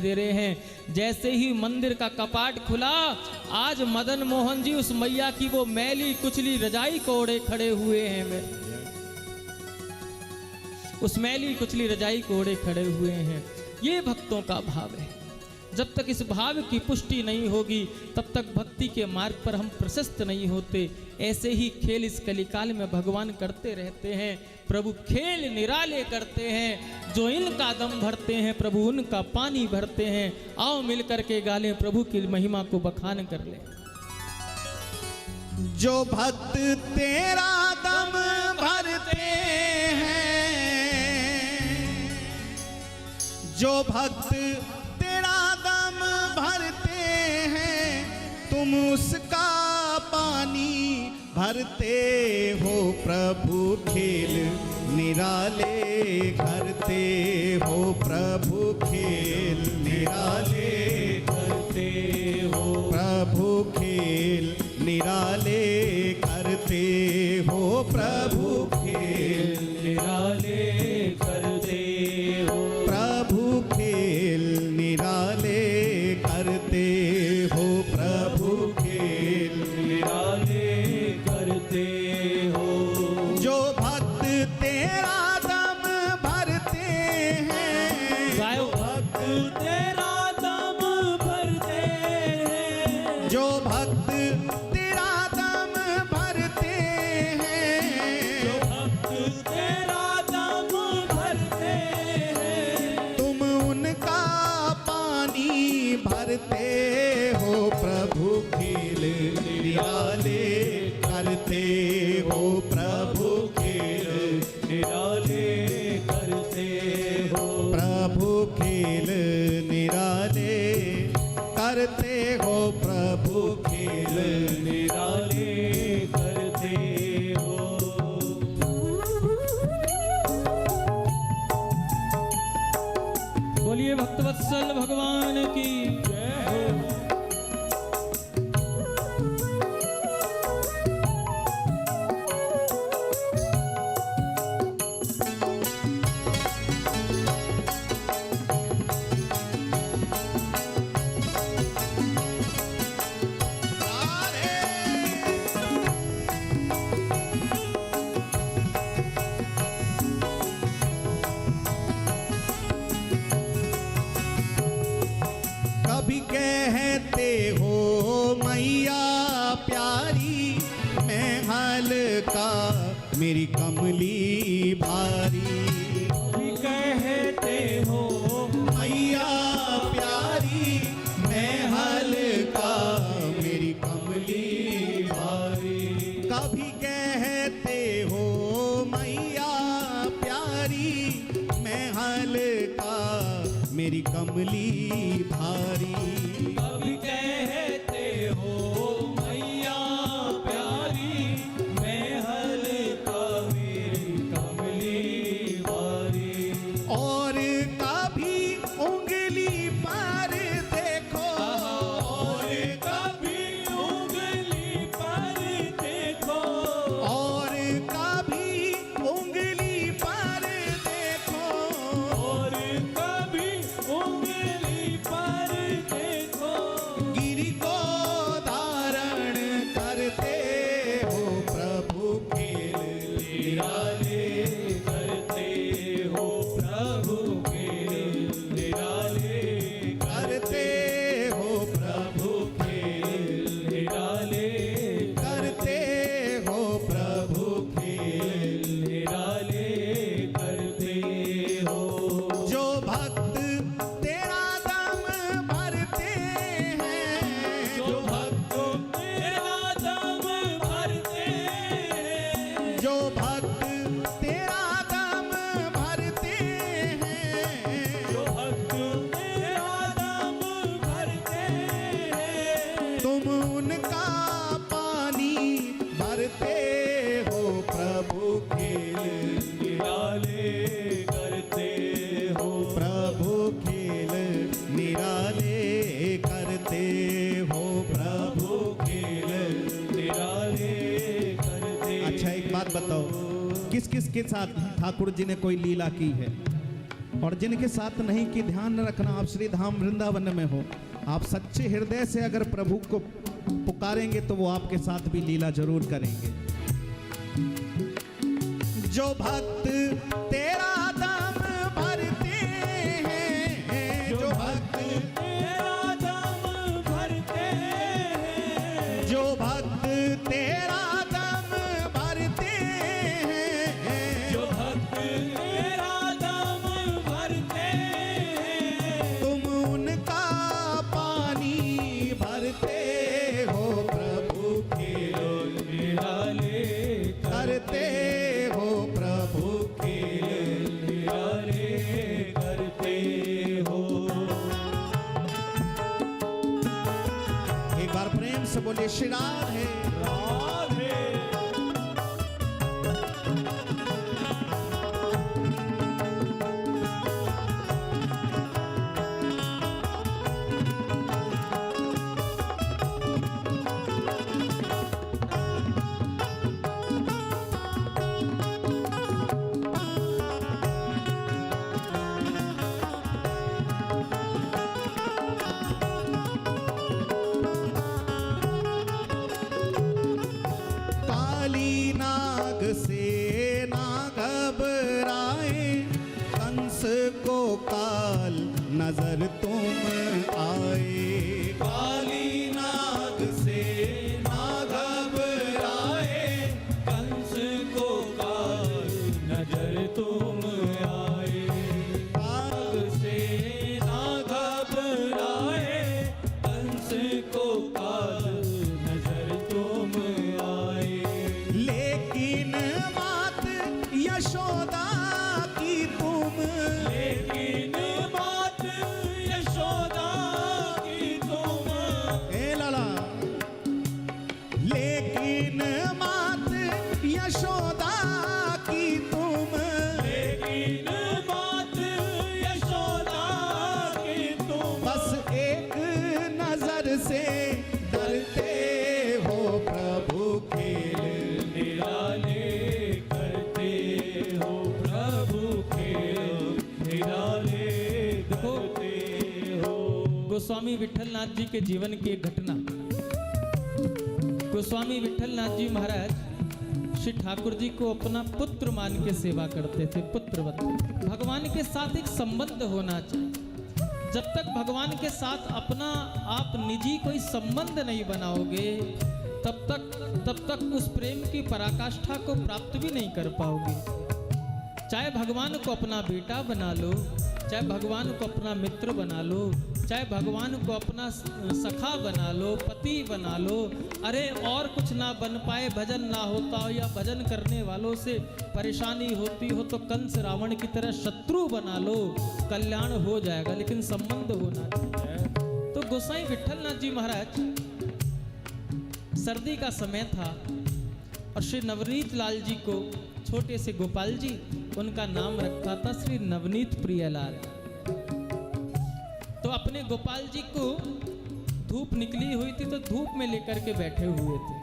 दे रहे हैं। जैसे ही मंदिर का कपाट खुला, आज मदन मोहन जी उस मैया की वो मैली कुचली रजाई को ओढ़े खड़े हुए हैं। उस मैली कुचली रजाई को ओढ़े खड़े हुए हैं। ये भक्तों का भाव है। जब तक इस भाव की पुष्टि नहीं होगी, तब तक भक्ति के मार्ग पर हम प्रशस्त नहीं होते। ऐसे ही खेल इस कलिकाल में भगवान करते रहते हैं। प्रभु खेल निराले करते हैं। जो इनका दम भरते हैं, प्रभु उनका पानी भरते हैं। आओ मिलकर के गालें, प्रभु की महिमा को बखान कर लें। जो भक्त तेरा दम भरते हैं, जो भक्त तेरा दम भरते हैं, तुम उसका पानी भरते हो। प्रभु खेल निराले करते हो, प्रभु खेल निराले करते हो, प्रभु खेल निराले करते हो, प्रभु खेल निराले करते हो, प्रभु खेल निराले करते हो, प्रभु खेल निराले करते हो। जो भक्त तेरा दम भरते हैं, गायो भक्त तेरा दम भरते हैं, जो भक्त तेरा दम भरते हैं, जो भक्त तेरा दम भरते हैं, तुम उनका पानी भरते हो। प्रभु खेल निराले करते हो, प्रभु खेल निराले करते हो, प्रभु खेल निराले करते हो, प्रभु खेल निराले करते हो। बोलिए भक्तवत्सल भगवान की जय हो। कभी कहते हो मैया प्यारी, मैं हल्का मेरी कमली भारी। कभी कहते हो मैया प्यारी, मैं हल्का मेरी कमली भारी। कभी कहते हो मैया प्यारी, मैं हल्का मेरी कमली भारी। कभी कहते हो मैया प्यारी, मैं हल्का मेरी कमली भारी। और कभी उंगली पर देखो, और कभी उंगली पर देखो, और कभी उंगली पर देखो, और कभी उंगली पर देखो। गिरि को धारण करते हो, प्रभु खेल निराले करते हो, प्रभु खेल निराले करते हो, प्रभु खेल निराले करते हो, प्रभु खेल निराले करते हो। जो भक्त तेरा दम भरते हैं, जो भक्त तेरा दम भरते हैं, जो भक्त तेरा दम भरते हैं, जो भक्त तेरा दम भरते हैं, तुम उनका पानी भरते हो। प्रभु खेल निराले करते हो, प्रभु खेल निराले करते हो, प्रभु खेल निराले करते। अच्छा एक बात बताओ, किस किस के साथ ठाकुर जी ने कोई लीला की है? और जिनके साथ नहीं कि ध्यान रखना आप श्री धाम वृंदावन में हो, आप सच्चे हृदय से अगर प्रभु को पुकारेंगे तो वो आपके साथ भी लीला जरूर करेंगे। जो भक्त तेरा दम भरते हैं, जो भक्त तेरा दम भरते हैं, जो भक्त तेरा दम भरते हैं, जो भक्त तेरा दम भरते हैं, तुम उनका पानी भरते हो प्रभु के निराले करते हो, प्रभु के निराले करते हो। एक बार प्रेम से बोले श्री राधे राधे। काली नाग से ना घबराए, कंस को काल नजर तुम आए। काली नाग से ना घबराए, कंस को काल नजर तुम आए। नाग से ना घबराए, कंस को काल नजर तुम आए। लेकिन मात यशोदा की तुम, लेकिन मात यशोदा की तुम, ए लाला, लेकिन मात यशोदा की तुम, लेकिन मात यशोदा की तुम, बस एक नजर से डरते हो प्रभु के निराले करते हो, प्रभु के निराले करते हो। गोस्वामी विठलनाथ जी के जीवन की एक घटना। गोस्वामी विठलनाथ जी महाराज श्री ठाकुर जी को अपना पुत्र मान के सेवा करते थे, पुत्रवत। भगवान के साथ एक संबंध होना चाहिए। जब तक भगवान के साथ अपना आप निजी कोई संबंध नहीं बनाओगे, तब तक उस प्रेम की पराकाष्ठा को प्राप्त भी नहीं कर पाओगे। चाहे भगवान को अपना बेटा बना लो, चाहे भगवान को अपना मित्र बना लो, चाहे भगवान को अपना सखा बना लो, पति बना लो, अरे और कुछ ना बन पाए, भजन ना होता हो या भजन करने वालों से परेशानी होती हो तो कंस रावण की तरह शत्रु बना लो, कल्याण हो जाएगा, लेकिन संबंध होना चाहिए। तो गोसाई विठलनाथ जी महाराज, सर्दी का समय था और श्री नवनीत लाल जी को, छोटे से गोपाल जी, उनका नाम रखा था श्री नवनीत प्रियलाल। तो अपने गोपाल जी को धूप निकली हुई थी तो धूप में लेकर के बैठे हुए थे।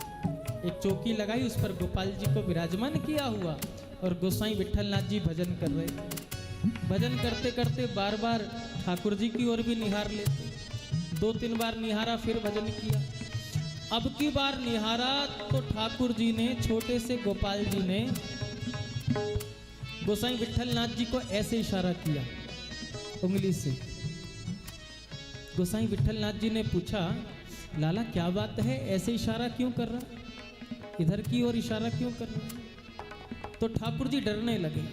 एक चौकी लगाई, उस पर गोपाल जी को विराजमान किया हुआ और गोसाई विठलनाथ जी भजन कर रहे थे। भजन करते करते बार बार ठाकुर जी की ओर भी निहार लेते। 2-3 बार निहारा, फिर भजन किया। अब की बार निहारा तो ठाकुर जी ने, छोटे से गोपाल जी ने गोसाई विठलनाथ जी को ऐसे इशारा किया उंगली से। गोसाई विठलनाथ जी ने पूछा, लाला क्या बात है, ऐसे इशारा क्यों कर रहा, इधर की ओर इशारा क्यों कर रहा? तो ठाकुर जी डरने लगे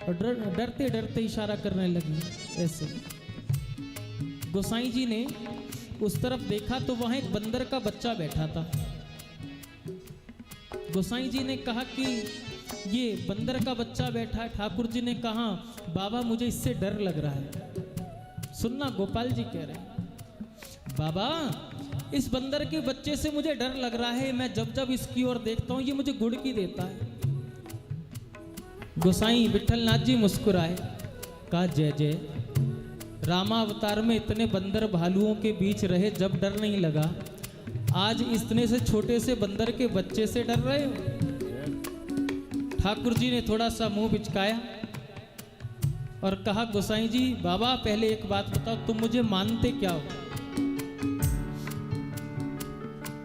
और डरते डरते इशारा करने लगे ऐसे। गोसाई जी ने उस तरफ देखा तो वहां एक बंदर का बच्चा बैठा था। गोसाई जी ने कहा कि ये बंदर का बच्चा बैठा है। ठाकुर जी ने कहा, बाबा मुझे इससे डर लग रहा है। सुनना, गोपाल जी कह रहे हैं, बाबा इस बंदर के बच्चे से मुझे डर लग रहा है, मैं जब जब इसकी ओर देखता हूं ये मुझे गुड़की देता है। गोसाई विठलनाथ जी मुस्कुराए, कहा, जय जय, रामावतार में इतने बंदर भालुओं के बीच रहे, जब डर नहीं लगा, आज इतने से छोटे से बंदर के बच्चे से डर रहे हो। ठाकुर जी ने थोड़ा सा मुंह बिचकाया और कहा गोसाई जी बाबा पहले एक बात बताओ, तुम मुझे मानते क्या हो?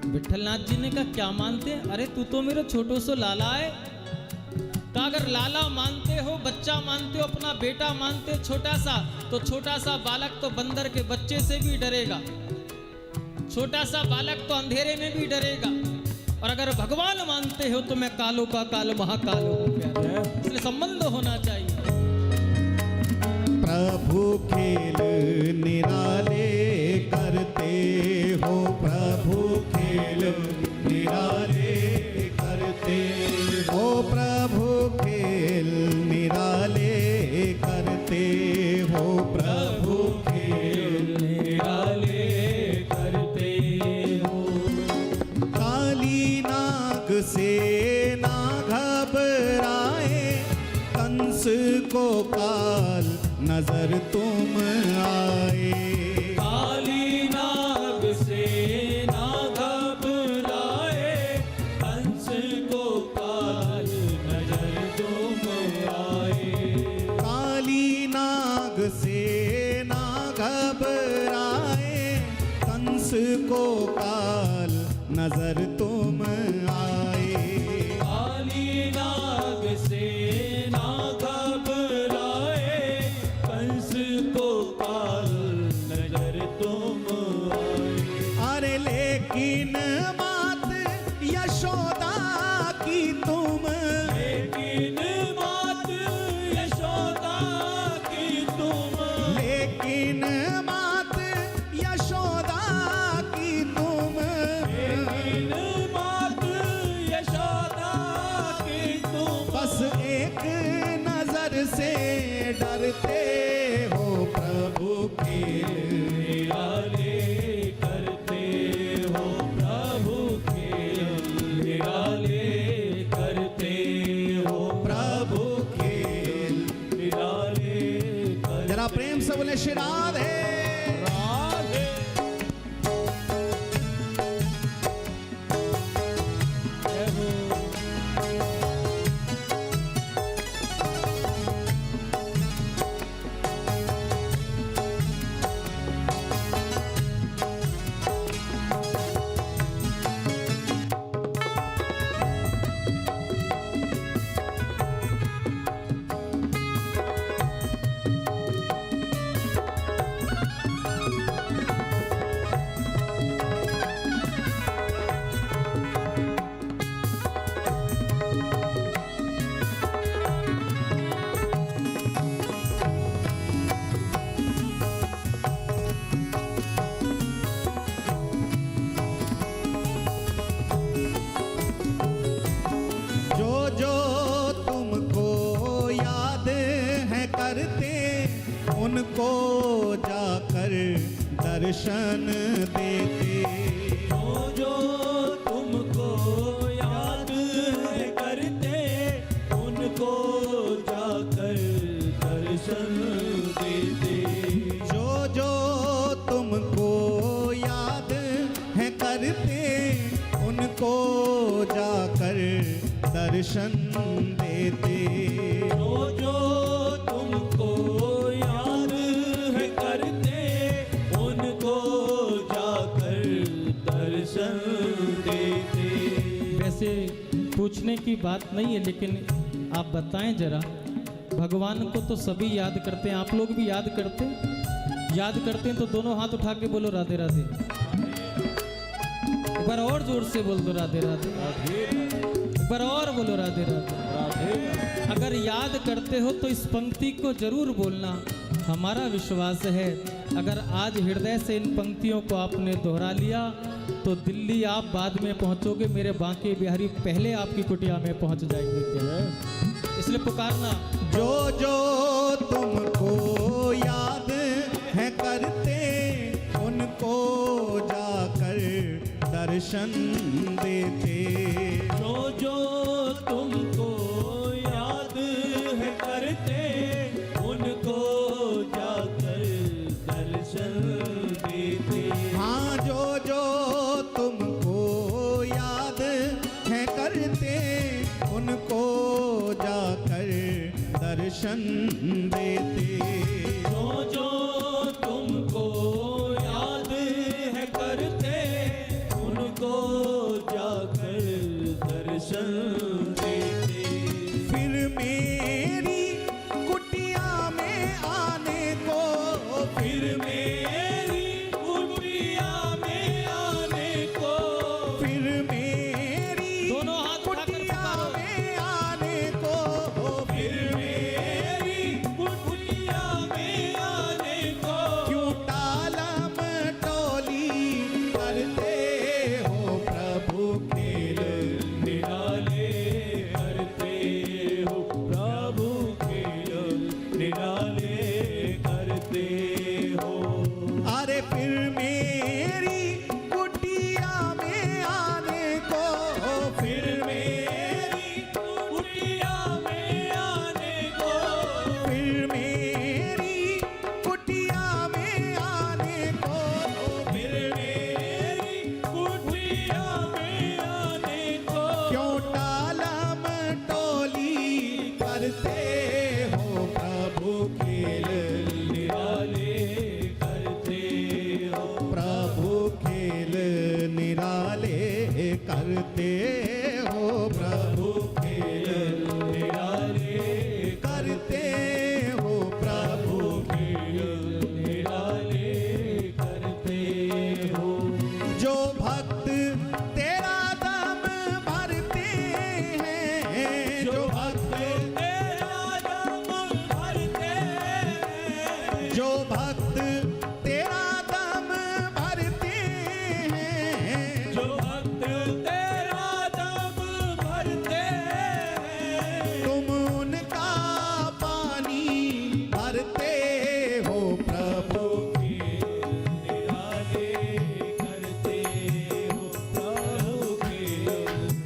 विठलनाथ जी ने कहा क्या मानते? अरे तू तो मेरा छोटो सो लाला है। कहा अगर लाला मानते हो, बच्चा मानते हो, अपना बेटा मानते हो छोटा सा, तो छोटा सा बालक तो बंदर के बच्चे से भी डरेगा, छोटा सा बालक तो अंधेरे में भी डरेगा। और अगर भगवान मानते हो तो मैं कालो का काल महाकाल हूँ प्यारे, इसलिए संबंध होना चाहिए। प्रभु खेल निराले करते हो, प्रभु खेल निराले करते हो, प्रभु खेल निराले करते हो, प्रभु खेल निराले करते हो। काली नाग से ना घबराए, कंस को काल नजर तुम आए। काली नाग से ना घबराए, कंस को काल नजर तुम आए। काली नाग से ना घबराए, कंस को काल नजर तुम आए। काली नाग से ना घबराए, कंस को काल नजर तुम आए। अरे लेकिन मात यशोदा की तुम, लेकिन मात यशोदा की तुम, लेकिन मात यशोदा की तुम, लेकिन मात यशोदा की तुम। बस एक नजर से डरते हो, प्रभु के निराले करते हो, प्रभु के निराले करते हो, प्रभु के। निराले करते। जरा प्रेम से बोले श्री राधे। राधे जय हो। जो जो तुमको याद है करते, उनको जाकर दर्शन देते। जो जो तुमको याद है करते, उनको जाकर दर्शन देते। जो जो तुमको याद है करते, उनको जाकर दर्शन देते। जो जो तुमको याद है करते, उनको जाकर दर्शन देते। वैसे पूछने की बात नहीं है, लेकिन आप बताएं जरा, भगवान को तो सभी याद करते हैं, आप लोग भी याद करते हैं? याद करते हैं तो दोनों हाथ उठा के बोलो राधे राधे। एक बार और जोर से बोल दो राधे राधे। एक बार और बोलो राधे राधे। अगर याद करते हो तो इस पंक्ति को जरूर बोलना, हमारा विश्वास है अगर आज हृदय से इन पंक्तियों को आपने दोहरा लिया तो दिल्ली आप बाद में पहुंचोगे, मेरे बांके बिहारी पहले आपकी कुटिया में पहुंच जाएंगे। क्या इसलिए पुकारना, जो जो तुमको याद है करते, उनको जाकर दर्शन देते। जो जो तुमको याद है करते, उनको जाकर दर्शन देते। हाँ, जो जो तुमको याद है करते, उनको जाकर दर्शन दर्शन देते। जो जो तुमको याद है करते, उनको जाकर दर्शन देते। फिर मेरी कुटिया में आने को, फिर मेरी कुटिया में आने को, फिर मेरी दोनों हाथ उठाकर कुटिया पुकारो। में आने को, फिर मेरी कुटिया में आने को। क्यों टालम टोली करते हो प्रभु खेल निराले करते हो प्रभु खेल, निराले करते हो। अरे फिर मेरी कुटिया में आने को, फिर मेरी कुटिया में आने को, फिर मेरी कुटिया में आने को, फिर मेरी कुटिया में आने को। क्यों टालम टोली करते हो प्रभु खेल, निराले करते हो प्रभु खेल निराले करते हो, प्रभु खेल निराले करते हो, प्रभु खेल, निराले करते हो। जो भक्त तेरा दम भरते हैं, जो भक्त तेरा दम भरते हैं, जो भक्त तेरा दम भरते हैं, जो भक्त तेरा दम भरते हैं, तुम उनका पानी भरते हो प्रभु। निराले करते हो प्रभु खेल,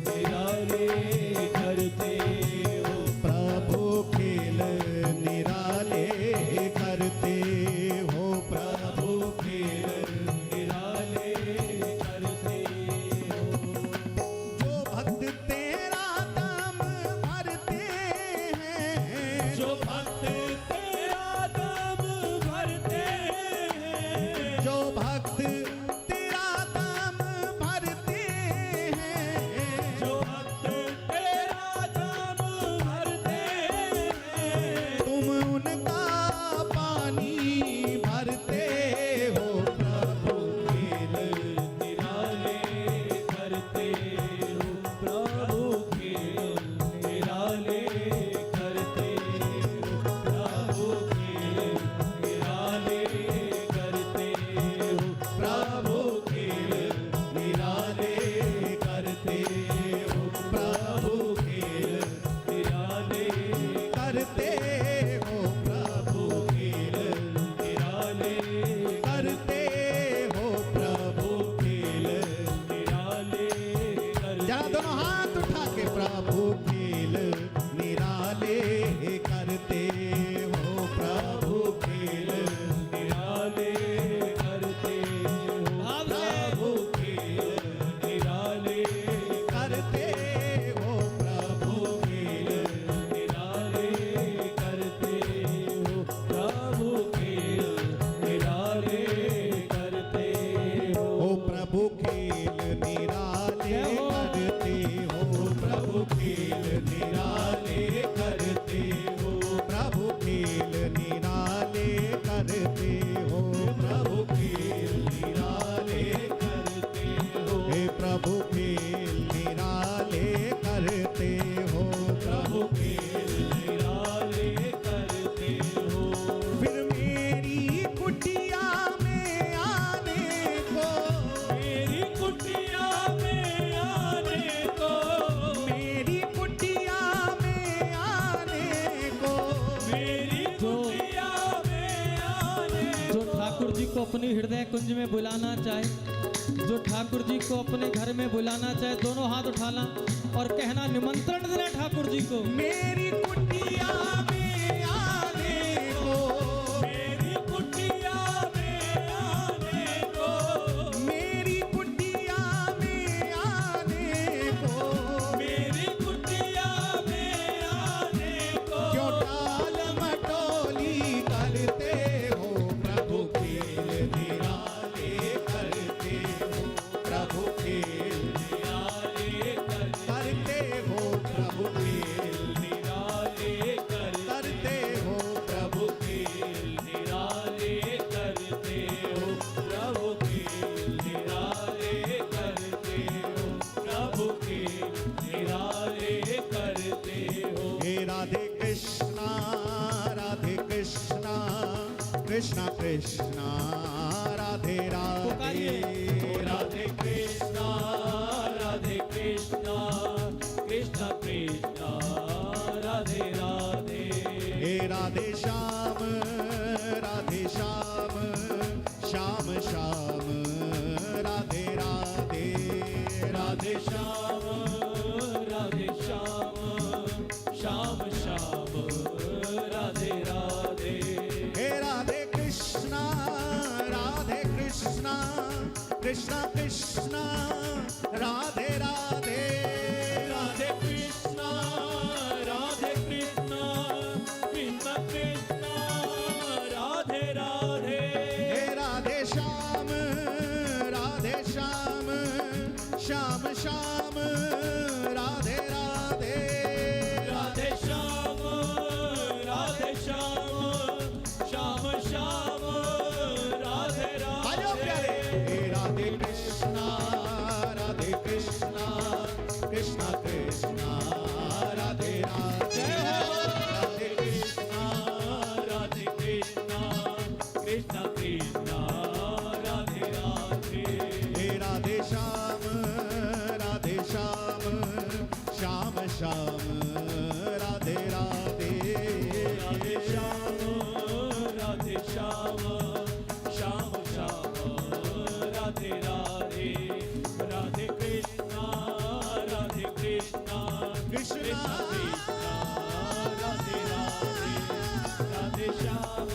निराले करते हो प्रभु खेल निराले करते हो, प्रभु खेल, निराले करते हो। जो भक्त तेरा दम भरते हैं, जो भक्त तेरा दम भरते हैं, जो भक्त तेरा दम भरते हैं, जो भक्त तेरा दम भरते हैं, तुम उनका पानी भरते हो प्रभु खेल, निराले करते हो प्रभु खेल, निराले करते हो प्रभु खेल, निराले करते हो प्रभु खेल, निराले करते हो प्रभु खेल, निराले करते हो प्रभु खेल, निराले करते हो प्रभु खेल। निराले करते जरा दोनों हाथ उठा के प्रभु खेल निराले करते हो, प्रभु खेल निराले करते हो भाव से। प्रभु खेल, निराले करते हो, प्रभु खेल, निराले करते हो प्रभु खेल, निराले करते हो ओ प्रभु खेल निराले करते हो, प्रभु खेल निराले करते हो, प्रभु खेल निराले करते हो, प्रभु खेल निराले करते हो हे प्रभु खेल निराले करते हो, प्रभु प्रभु खेल, निराले करते हो। फिर मेरी कुटिया में आने को, मेरी कुटिया में आने को, मेरी कुटिया में आने को, मेरी कुटिया में आने जो ठाकुर जी को अपनी हृदय कुंज में बुलाना चाहे, जो ठाकुर जी को अपने घर में बुलाना चाहे, दोनों हाथ उठाना और कहना, निमंत्रण देना ठाकुर जी को। मेरी कुटिया में आने को, मेरी कुटिया में आने को, मेरी कुटिया में आने को, मेरी कुटिया में आने को। क्यों टाल प्रभु खेल निराले करते हो, प्रभु खेल निराले करते हो। हे राधे कृष्णा कृष्णा कृष्णा राधे राधे। पुकारिए। राधे कृष्णा कृष्णा कृष्णा राधे राधे। हे राधे श्याम श्याम श्याम राधे राधे। राधे श्याम श्याम श्याम राधे राधे। हे राधे कृष्णा कृष्णा कृष्णा राधे राधे। राधे कृष्णा कृष्णा कृष्णा राधे राधे। हे राधे श्याम श्याम श्याम राधे राधे। राधे श्याम श्याम श्याम राधे आयो प्यारे। राधे। हे राधे कृष्णा कृष्णा कृष्णा कृष्णा राधे राधे। राधे कृष्णा कृष्णा कृष्णा राधे राधे। हे राधे श्याम श्याम श्याम राधे राधे। राधे श्याम श्याम श्याम राधे राधे। राधे कृष्णा कृष्णा कृष्णा राधे राधे। राधे श्याम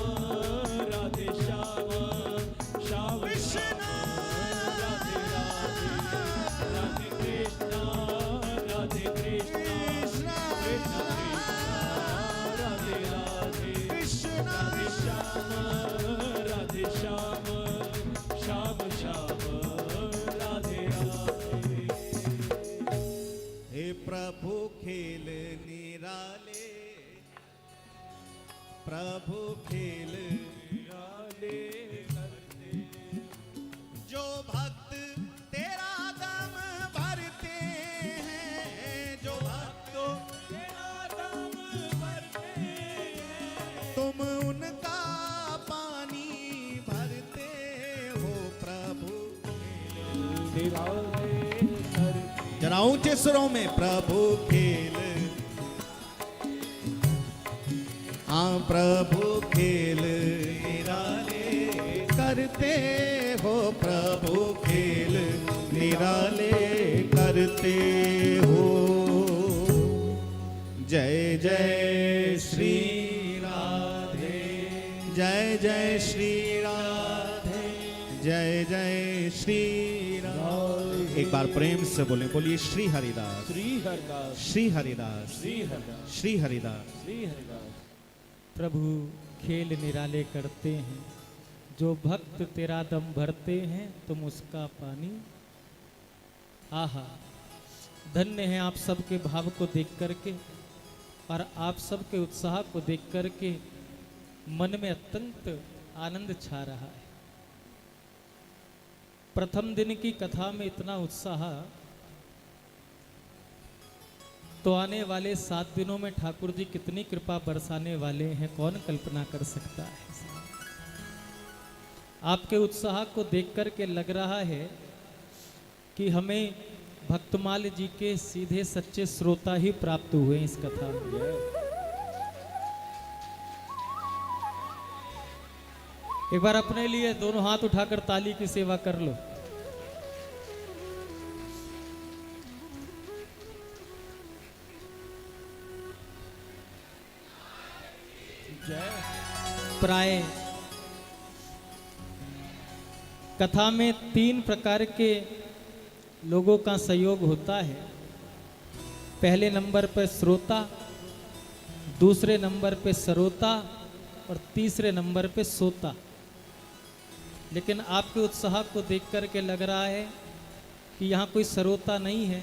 श्याम कृष्णा राधे राधे। राधे कृष्णा कृष्णा राधे राधे। कृष्णा राधे श्याम श्याम राधे राधे। हे प्रभु खेल निराले, प्रभु खेल निराले करते। जो भक्त तेरा दम भरते हैं, जो भक्त तेरा दम भरते हैं, तुम उनका पानी भरते हो प्रभु। निराले करते। जरा ऊंचे सुरों में प्रभु खेल, हाँ प्रभु खेल निराले करते हो, प्रभु खेल निराले करते हो। जय जय श्री राधे, जय जय श्री राधे, जय जय श्री राधे। एक बार प्रेम से बोले, बोलिए श्री हरिदास, श्री हरिदास, श्री हरिदास, श्री हरिदास, श्री हरिदास। श्री हरिदास। प्रभु खेल निराले करते हैं, जो भक्त तेरा दम भरते हैं तुम उसका पानी। आहा, धन्य है आप सबके भाव को देख करके और आप सबके उत्साह को देख करके मन में अत्यंत आनंद छा रहा है। प्रथम दिन की कथा में इतना उत्साह, तो आने वाले 7 दिनों में ठाकुर जी कितनी कृपा बरसाने वाले हैं, कौन कल्पना कर सकता है। आपके उत्साह को देख करके लग रहा है कि हमें भक्तमाल जी के सीधे सच्चे श्रोता ही प्राप्त हुए इस कथा में। एक बार अपने लिए दोनों हाथ उठाकर ताली की सेवा कर लो। प्राय कथा में 3 प्रकार के लोगों का सहयोग होता है। पहले नंबर पर श्रोता, दूसरे नंबर पे सरोता और तीसरे नंबर पे सोता। लेकिन आपके उत्साह को देख करके लग रहा है कि यहाँ कोई सरोता नहीं है।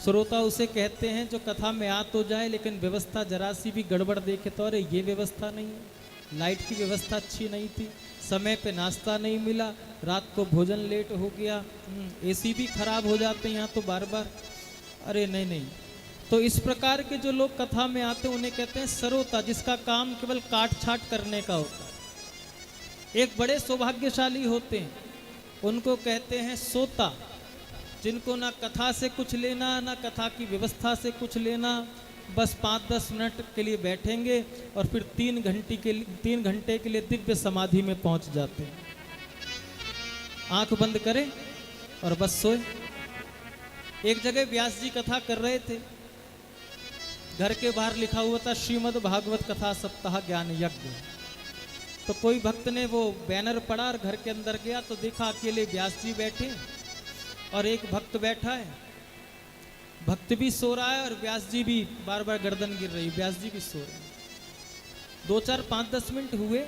श्रोता उसे कहते हैं जो कथा में आ तो जाए लेकिन व्यवस्था जरा सी भी गड़बड़ देखे तो अरे ये व्यवस्था नहीं है। लाइट की व्यवस्था अच्छी नहीं थी, समय पे नाश्ता नहीं मिला, रात को भोजन लेट हो गया, एसी भी खराब हो जाते हैं यहाँ तो बार बार। अरे नहीं नहीं, तो इस प्रकार के जो लोग कथा में आते हैं उन्हें कहते हैं सरोता, जिसका काम केवल काट छाट करने का होता है। एक बड़े सौभाग्यशाली होते हैं, उनको कहते हैं सोता, जिनको ना कथा से कुछ लेना ना कथा की व्यवस्था से कुछ लेना, बस 5-10 मिनट के लिए बैठेंगे और फिर 3 घंटे के लिए दिव्य समाधि में पहुंच जाते हैं। आंख बंद करें और बस सोए। एक जगह व्यास जी कथा कर रहे थे, घर के बाहर लिखा हुआ था श्रीमद् भागवत कथा सप्ताह ज्ञान यज्ञ। तो कोई भक्त ने वो बैनर पढ़ा और घर के अंदर गया तो देखा अकेले व्यास जी बैठे और एक भक्त बैठा है। भक्त भी सो रहा है और व्यास जी भी बार बार गर्दन गिर रही, व्यास जी भी सो रहे हैं। 2-4-5-10 मिनट हुए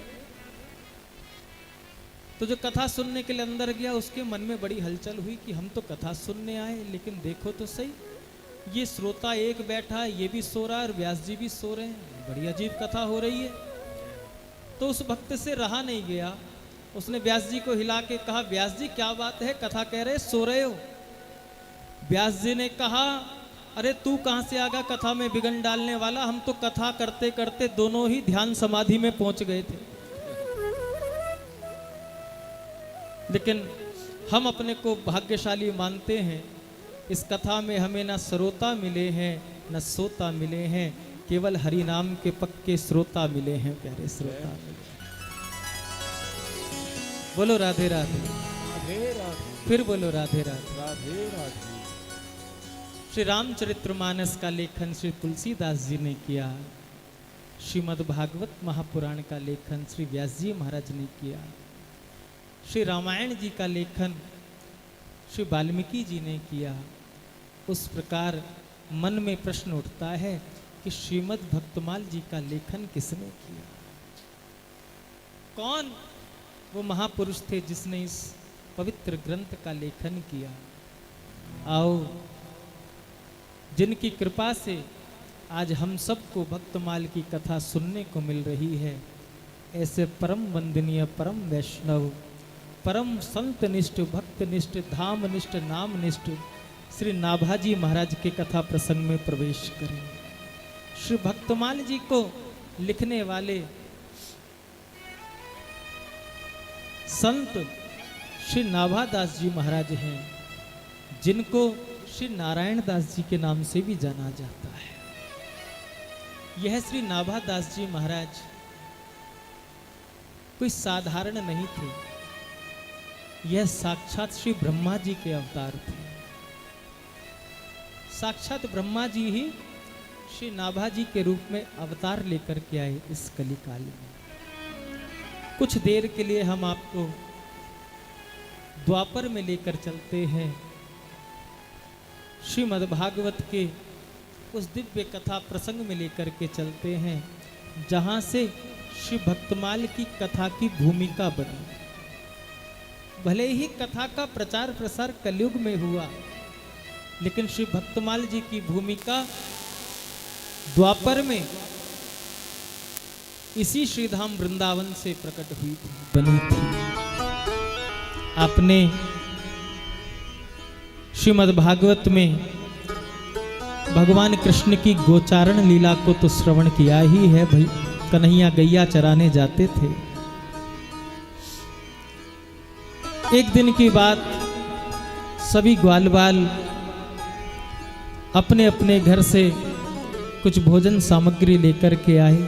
तो जो कथा सुनने के लिए अंदर गया उसके मन में बड़ी हलचल हुई कि हम तो कथा सुनने आए, लेकिन देखो तो सही, ये श्रोता एक बैठा है, ये भी सो रहा है और व्यास जी भी सो रहे हैं, बड़ी अजीब कथा हो रही है। तो उस भक्त से रहा नहीं गया, उसने व्यास जी को हिला के कहा, व्यास जी क्या बात है, कथा कह रहे सो रहे हो? व्यास जी ने कहा, अरे तू कहां से आ गया कथा में बिगन डालने वाला, हम तो कथा करते करते दोनों ही ध्यान समाधि में पहुंच गए थे। लेकिन हम अपने को भाग्यशाली मानते हैं, इस कथा में हमें ना श्रोता मिले हैं न सोता मिले हैं, केवल हरि नाम के पक्के श्रोता मिले हैं, प्यारे श्रोता मिले। बोलो राधे राधे, राधे राधे, फिर बोलो राधे राधे। राधे राधे। श्री रामचरितमानस का लेखन श्री तुलसीदास जी ने किया, श्रीमद् भागवत महापुराण का लेखन श्री व्यास जी महाराज ने किया, श्री रामायण जी का लेखन श्री वाल्मीकि जी ने किया। उस प्रकार मन में प्रश्न उठता है कि श्रीमद् भक्तमाल जी का लेखन किसने किया? कौन वो महापुरुष थे जिसने इस पवित्र ग्रंथ का लेखन किया? आओ, जिनकी कृपा से आज हम सबको भक्तमाल की कथा सुनने को मिल रही है, ऐसे परम वंदनीय, परम वैष्णव, परम संतनिष्ठ, भक्तनिष्ठ, धामनिष्ठ, नामनिष्ठ श्री नाभाजी महाराज के कथा प्रसंग में प्रवेश करें। श्री भक्तमाल जी को लिखने वाले संत श्री नाभादास जी महाराज हैं, जिनको श्री नारायण दास जी के नाम से भी जाना जाता है। यह श्री नाभादास जी महाराज कोई साधारण नहीं थे, यह साक्षात श्री ब्रह्मा जी के अवतार थे। साक्षात ब्रह्मा जी ही श्री नाभा जी के रूप में अवतार लेकर के आए इस कलिकाल में। कुछ देर के लिए हम आपको द्वापर में लेकर चलते हैं, श्रीमद् भागवत के उस दिव्य कथा प्रसंग में लेकर के चलते हैं, जहां से श्री भक्तमाल की कथा की भूमिका बनी। भले ही कथा का प्रचार प्रसार कलयुग में हुआ, लेकिन श्री भक्तमाल जी की भूमिका द्वापर में इसी श्रीधाम वृंदावन से प्रकट हुई थी, बनी थी। आपने श्रीमद् भागवत में भगवान कृष्ण की गोचारण लीला को तो श्रवण किया ही है। भाई कन्हैया गैया चराने जाते थे। एक दिन की बात, सभी ग्वाल बाल अपने अपने घर से कुछ भोजन सामग्री लेकर के आए।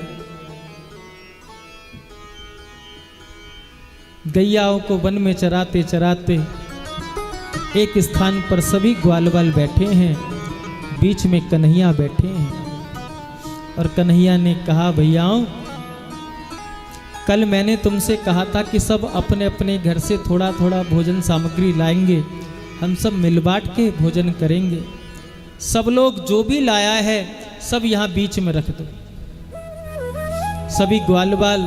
गैयाओं को वन में चराते चराते एक स्थान पर सभी ग्वाल बाल बैठे हैं, बीच में कन्हैया बैठे हैं। और कन्हैया ने कहा, भैयाओं, कल मैंने तुमसे कहा था कि सब अपने अपने घर से थोड़ा थोड़ा भोजन सामग्री लाएंगे, हम सब मिल बांट के भोजन करेंगे। सब लोग जो भी लाया है सब यहाँ बीच में रख दो। सभी ग्वाल बाल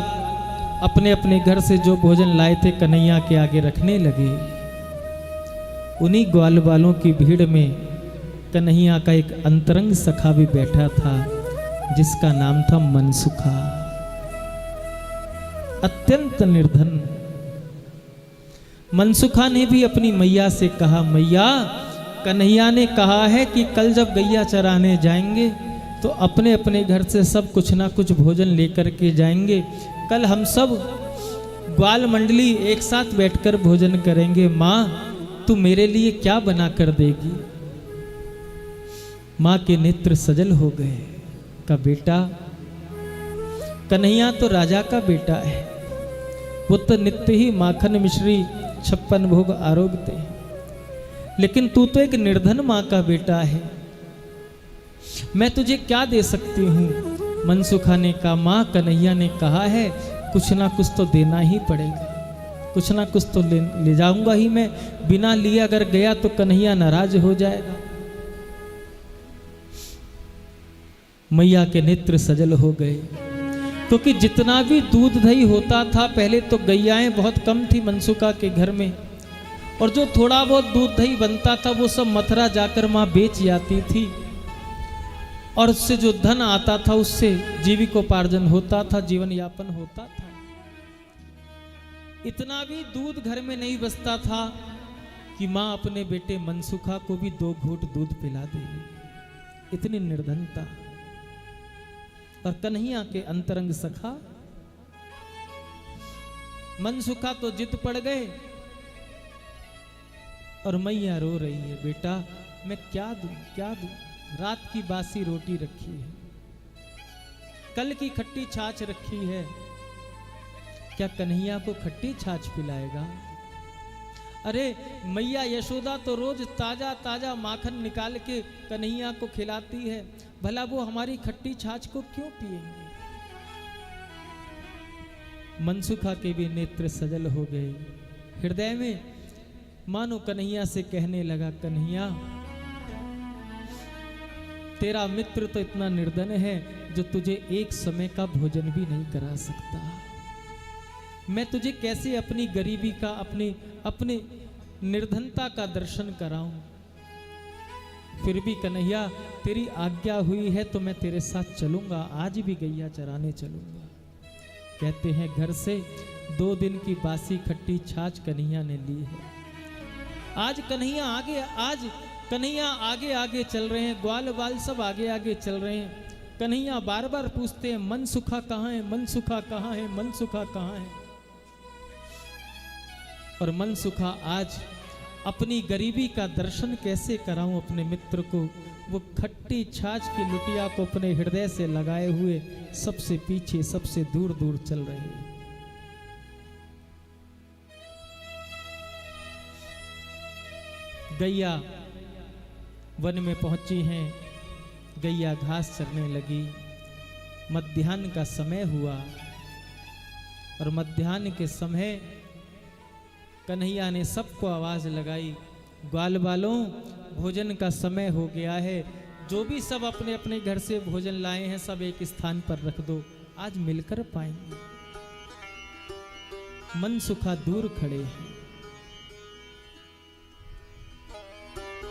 अपने अपने घर से जो भोजन लाए थे कन्हैया के आगे रखने लगे। उन्हीं ग्वाल बालों की भीड़ में कन्हैया का एक अंतरंग सखा भी बैठा था, जिसका नाम था मनसुखा। अत्यंत निर्धन। मनसुखा ने भी अपनी मैया से कहा, मैया कन्हैया ने कहा है कि कल जब गैया चराने जाएंगे तो अपने अपने घर से सब कुछ ना कुछ भोजन लेकर के जाएंगे। कल हम सब ग्वाल मंडली एक साथ बैठकर भोजन करेंगे। माँ तू मेरे लिए क्या बना कर देगी? माँ के नेत्र सजल हो गए। का बेटा, कन्हैया तो राजा का बेटा है, वो तो नित्य ही माखन मिश्री 56 भोग आरोगते हैं, लेकिन तू तो एक निर्धन माँ का बेटा है, मैं तुझे क्या दे सकती हूँ? मनसुखा ने कहा, माँ कन्हैया ने कहा है कुछ ना कुछ तो देना ही पड़ेगा, कुछ ना कुछ तो ले जाऊंगा ही मैं, बिना लिए अगर गया तो कन्हैया नाराज हो जाएगा। मैया के नेत्र सजल हो गए, क्योंकि जितना भी दूध दही होता था, पहले तो गैयाएं बहुत कम थी मनसुखा के घर में, और जो थोड़ा बहुत दूध दही बनता था वो सब मथुरा जाकर माँ बेच जाती थी, और उससे जो धन आता था उससे जीविकोपार्जन होता था, जीवन यापन होता था। इतना भी दूध घर में नहीं बचता था कि माँ अपने बेटे मनसुखा को भी 2 घूंट दूध पिला देगी, इतनी निर्धनता। और कन्हैया के अंतरंग सखा मनसुखा तो जिद पड़ गए, और मैया रो रही है, बेटा मैं क्या दूं, क्या दूं? रात की बासी रोटी रखी है, कल की खट्टी छाछ रखी है, क्या कन्हैया को खट्टी छाछ पिलाएगा? अरे मैया यशोदा तो रोज ताजा ताजा माखन निकाल के कन्हैया को खिलाती है, भला वो हमारी खट्टी छाछ को क्यों पिएंगे? मनसुखा के भी नेत्र सजल हो गए, हृदय में मानो कन्हैया से कहने लगा, कन्हैया तेरा मित्र तो इतना निर्धन है जो तुझे एक समय का भोजन भी नहीं करा सकता, मैं तुझे कैसे अपनी गरीबी का, अपने निर्धनता का दर्शन कराऊं? फिर भी कन्हैया तेरी आज्ञा हुई है तो मैं तेरे साथ चलूंगा, आज भी गैया चराने चलूंगा। कहते हैं घर से 2 दिन की बासी खट्टी छाछ कन्हैया ने ली है। आज कन्हैया आगे आगे चल रहे हैं, ग्वाल बाल सब आगे आगे चल रहे हैं। कन्हैया बार बार पूछते हैं, मनसुखा कहाँ है, मनसुखा कहाँ है, मनसुखा कहाँ है? और मनसुखा आज अपनी गरीबी का दर्शन कैसे कराऊं अपने मित्र को? वो खट्टी छाछ की लुटिया को अपने हृदय से लगाए हुए सबसे पीछे, सबसे दूर दूर चल रहे हैं। गैया वन में पहुंची हैं, गैया घास चरने लगी। मध्याह्न का समय हुआ, और मध्याह्न के समय कन्हैया ने सबको आवाज लगाई, ग्वाल बालों भोजन का समय हो गया है, जो भी सब अपने अपने घर से भोजन लाए हैं सब एक स्थान पर रख दो, आज मिलकर पाएंगे। मनसुखा दूर खड़े हैं,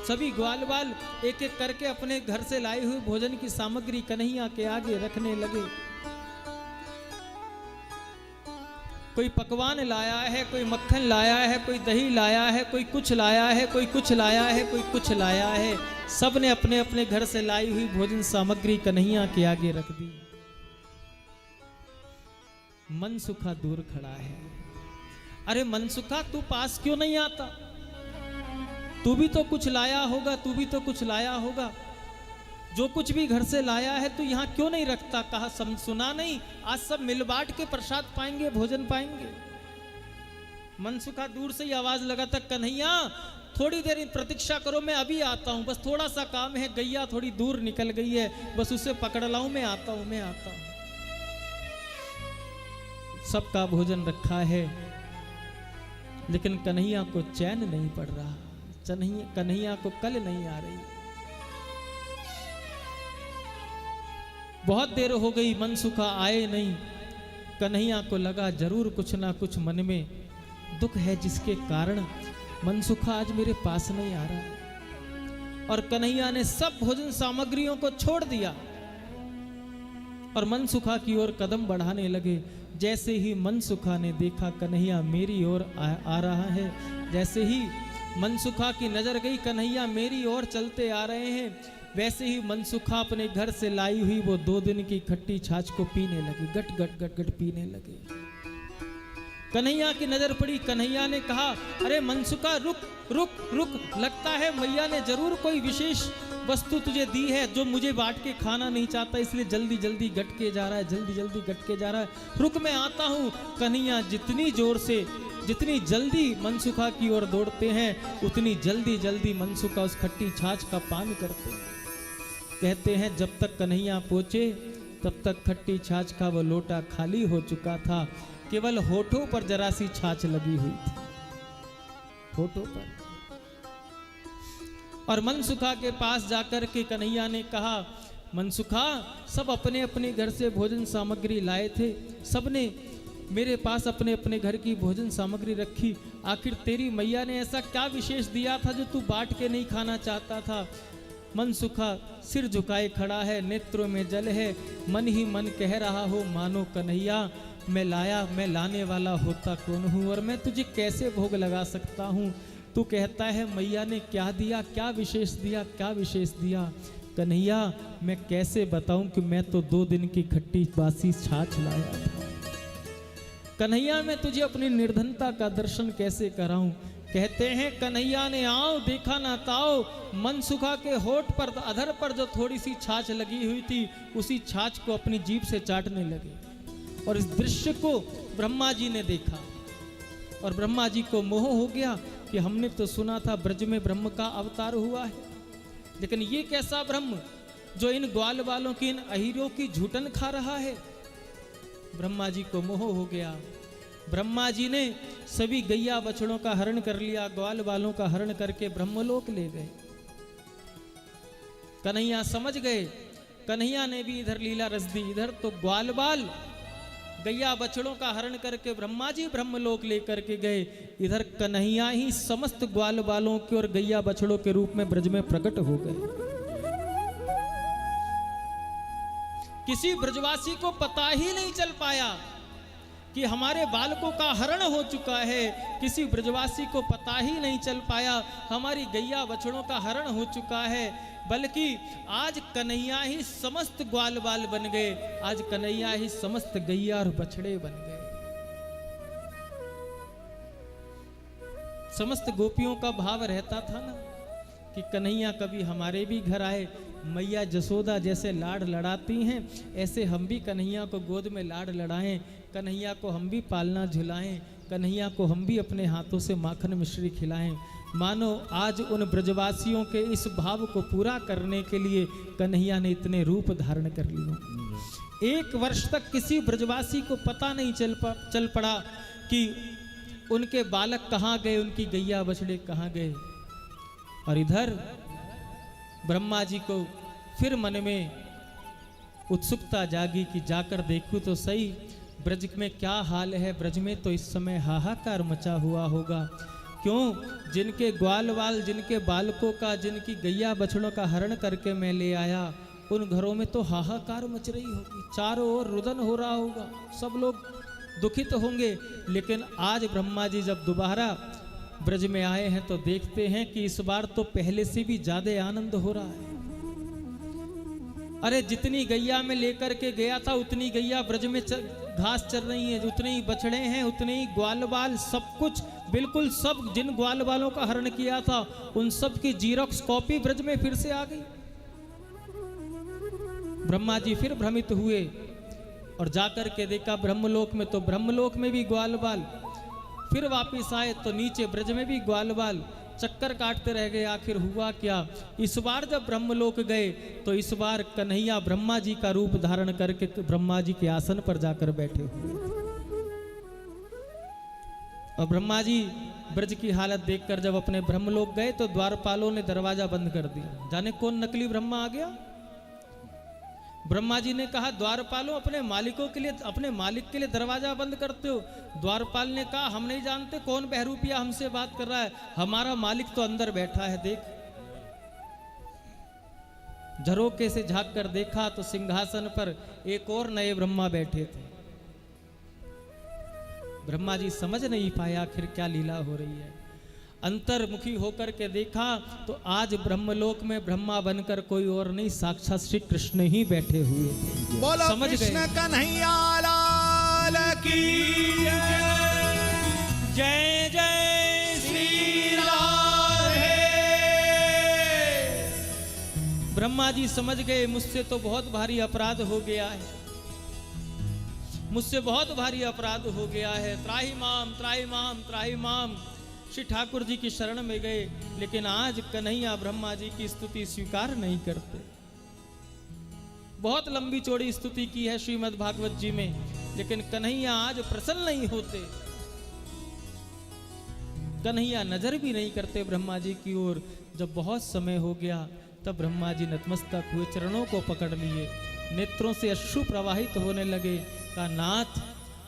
सभी ग्वाल बाल एक एक करके अपने घर से लाई हुई भोजन की सामग्री कन्हैया के आगे रखने लगे। कोई पकवान लाया है, कोई मक्खन लाया है, कोई दही लाया है, कोई कुछ लाया है, कोई कुछ लाया है, कोई कुछ लाया है। सब ने अपने अपने घर से लाई हुई भोजन सामग्री कन्हैया के आगे रख दी। मनसुखा दूर खड़ा है। अरे मनसुखा तू पास क्यों नहीं आता? तू भी तो कुछ लाया होगा, तू भी तो कुछ लाया होगा। जो कुछ भी घर से लाया है तू यहाँ क्यों नहीं रखता? कहा सुना नहीं, आज सब मिल बांट के प्रसाद पाएंगे, भोजन पाएंगे। मनसुखा दूर से ही आवाज लगाता, कन्हैया थोड़ी देर प्रतीक्षा करो, मैं अभी आता हूँ, बस थोड़ा सा काम है, गैया थोड़ी दूर निकल गई है, बस उसे पकड़ लाऊं, मैं आता हूँ, मैं आता हूँ। सबका भोजन रखा है, लेकिन कन्हैया को चैन नहीं पड़ रहा, कन्हैया को कल नहीं आ रही। बहुत देर हो गई, मनसुखा आए नहीं। कन्हैया को लगा जरूर कुछ ना कुछ मन में दुख है, जिसके कारण मनसुखा आज मेरे पास नहीं आ रहा। और कन्हैया ने सब भोजन सामग्रियों को छोड़ दिया और मनसुखा की ओर कदम बढ़ाने लगे। जैसे ही मनसुखा ने देखा कन्हैया मेरी ओर आ रहा है, जैसे ही मनसुखा की नजर गई कन्हैया मेरी ओर चलते आ रहे हैं, वैसे ही मनसुखा अपने घर से लाई हुई वो 2 दिन की खट्टी छाछ को पीने लगी, गट गट गट गट पीने लगे। कन्हैया की नजर पड़ी, कन्हैया ने कहा अरे मनसुखा रुक रुक रुक, लगता है मैया ने जरूर कोई विशेष वस्तु तुझे दी है जो मुझे बांट के खाना नहीं चाहता, इसलिए जल्दी जल्दी गटके जा रहा है, जल्दी जल्दी गटके जा रहा है, रुक मैं आता हूँ। कन्हैया जितनी जोर से जितनी जल्दी मनसुखा की ओर दौड़ते हैं उतनी जल्दी जल्दी मनसुखा उस खट्टी छाछ का पान करते हैं। कहते हैं जब तक कन्हैया पहुंचे तब तक खट्टी छाछ का वो लोटा खाली हो चुका था, केवल होठों पर जरा सी छाछ लगी हुई थी, होठों पर। और मनसुखा के पास जाकर के कन्हैया ने कहा मनसुखा सब अपने अपने घर से भोजन सामग्री लाए थे, सबने मेरे पास अपने अपने घर की भोजन सामग्री रखी, आखिर तेरी मैया ने ऐसा क्या विशेष दिया था जो तू बांट के नहीं खाना चाहता था। मनसुखा सिर झुकाए खड़ा है, नेत्रों में जल है, मन ही मन कह रहा हो मानो कन्हैया मैं लाने वाला होता कौन हूँ और मैं तुझे कैसे भोग लगा सकता हूँ। तू कहता है मैया ने क्या दिया, क्या विशेष दिया, क्या विशेष दिया। कन्हैया मैं कैसे बताऊं कि मैं तो 2 दिन की खट्टी बासी छाछ लाया था। कन्हैया मैं तुझे अपनी निर्धनता का दर्शन कैसे कराऊं। कहते हैं कन्हैया ने आओ देखा ना ताओ, मनसुखा के होठ पर अधर पर जो थोड़ी सी छाछ लगी हुई थी उसी छाछ को अपनी जीभ से चाटने लगे। और इस दृश्य को ब्रह्मा जी ने देखा और ब्रह्मा जी को मोह हो गया कि हमने तो सुना था ब्रज में ब्रह्म का अवतार हुआ है, लेकिन ये कैसा ब्रह्म जो इन ग्वाल बालों की इन अहीरों की झूठन खा रहा है। ब्रह्मा जी को मोह हो गया। ब्रह्मा जी ने सभी गैया बछड़ों का हरण कर लिया, ग्वाल बालों का हरण करके ब्रह्मलोक ले गए। कन्हैया समझ गए, कन्हैया ने भी इधर लीला रच दी, इधर तो ग्वाल बाल गैया बछड़ों का हरण करके ब्रह्मा जी ब्रह्मलोक लेकर के गए, इधर कन्हैया ही समस्त ग्वाल बालों के और गैया बछड़ों के रूप में ब्रज में प्रकट हो गए। किसी ब्रजवासी को पता ही नहीं चल पाया कि हमारे बालकों का हरण हो चुका है, किसी ब्रजवासी को पता ही नहीं चल पाया हमारी गैया बछड़ों का हरण हो चुका है, बल्कि आज कन्हैया ही समस्त ग्वाल बाल बन गए, आज कन्हैया ही समस्त गैया और बछड़े बन गए। समस्त गोपियों का भाव रहता था ना कि कन्हैया कभी हमारे भी घर आए, मैया जसोदा जैसे लाड लड़ाती हैं ऐसे हम भी कन्हैया को गोद में लाड लड़ाएं, कन्हैया को हम भी पालना झुलाएं, कन्हैया को हम भी अपने हाथों से माखन मिश्री खिलाएं। मानो आज उन ब्रजवासियों के इस भाव को पूरा करने के लिए कन्हैया ने इतने रूप धारण कर लिए। 1 वर्ष तक किसी ब्रजवासी को पता नहीं चल पड़ा कि उनके बालक कहाँ गए, उनकी गैया बछड़े कहाँ गए। और इधर ब्रह्मा जी को फिर मन में उत्सुकता जागी कि जाकर देखूं तो सही ब्रज में क्या हाल है। ब्रज में तो इस समय हाहाकार मचा हुआ होगा, क्यों जिनके ग्वाल बाल जिनके बालकों का जिनकी गैया बछड़ों का हरण करके मैं ले आया उन घरों में तो हाहाकार मच रही होगी, चारों ओर रुदन हो रहा होगा, सब लोग दुखित होंगे। लेकिन आज ब्रह्मा जी जब दोबारा ब्रज में आए हैं तो देखते हैं कि इस बार तो पहले से भी ज्यादा आनंद हो रहा है। अरे जितनी गैया में लेकर के गया था उतनी गैया ब्रज में घास चर रही है, उतने ही बछड़े हैं, उतने ही ग्वाल बाल, सब कुछ बिल्कुल सब जिन ग्वाल बालों का हरण किया था उन सब की जीरोक्स कॉपी ब्रज में फिर से आ गई। ब्रह्मा जी फिर भ्रमित हुए और जाकर के देखा ब्रह्मलोक में, तो ब्रह्मलोक में भी ग्वाल बाल। फिर वापिस आए तो नीचे ब्रज में भी ग्वाल बाल, चक्कर काटते रह गए। आखिर हुआ क्या, इस बार जब ब्रह्मलोक गए तो इस बार कन्हैया ब्रह्मा जी का रूप धारण करके ब्रह्मा जी के आसन पर जाकर बैठे हुए। और ब्रह्मा जी ब्रज की हालत देखकर जब अपने ब्रह्मलोक गए तो द्वारपालों ने दरवाजा बंद कर दिया। जाने कौन नकली ब्रह्मा आ गया। ब्रह्मा जी ने कहा द्वारपालों अपने मालिकों के लिए, अपने मालिक के लिए दरवाजा बंद करते हो। द्वारपाल ने कहा हम नहीं जानते कौन बहरूपिया हमसे बात कर रहा है, हमारा मालिक तो अंदर बैठा है देख। झरोके से झांक कर देखा तो सिंहासन पर एक और नए ब्रह्मा बैठे थे। ब्रह्मा जी समझ नहीं पाए आखिर क्या लीला हो रही है। अंतर्मुखी होकर के देखा तो आज ब्रह्मलोक में ब्रह्मा बनकर कोई और नहीं, साक्षात श्री कृष्ण ही बैठे हुए थे। बोलो समझ कृष्ण गए। कन्हैया लाल की जय जय श्री राधे। ब्रह्मा जी समझ गए मुझसे तो बहुत भारी अपराध हो गया है, मुझसे बहुत भारी अपराध हो गया है। त्राहि माम त्राहि माम त्राहि माम। श्री ठाकुर जी की शरण में गए, लेकिन आज कन्हैया ब्रह्मा जी की स्तुति स्वीकार नहीं करते। बहुत लंबी चौड़ी स्तुति की है श्रीमद् भागवत जी में, लेकिन कन्हैया आज प्रसन्न नहीं होते। कन्हैया नजर भी नहीं करते ब्रह्मा जी की ओर। जब बहुत समय हो गया तब ब्रह्मा जी नतमस्तक हुए, चरणों को पकड़ लिए, नेत्रों से अश्रु प्रवाहित होने लगे। कहा नाथ,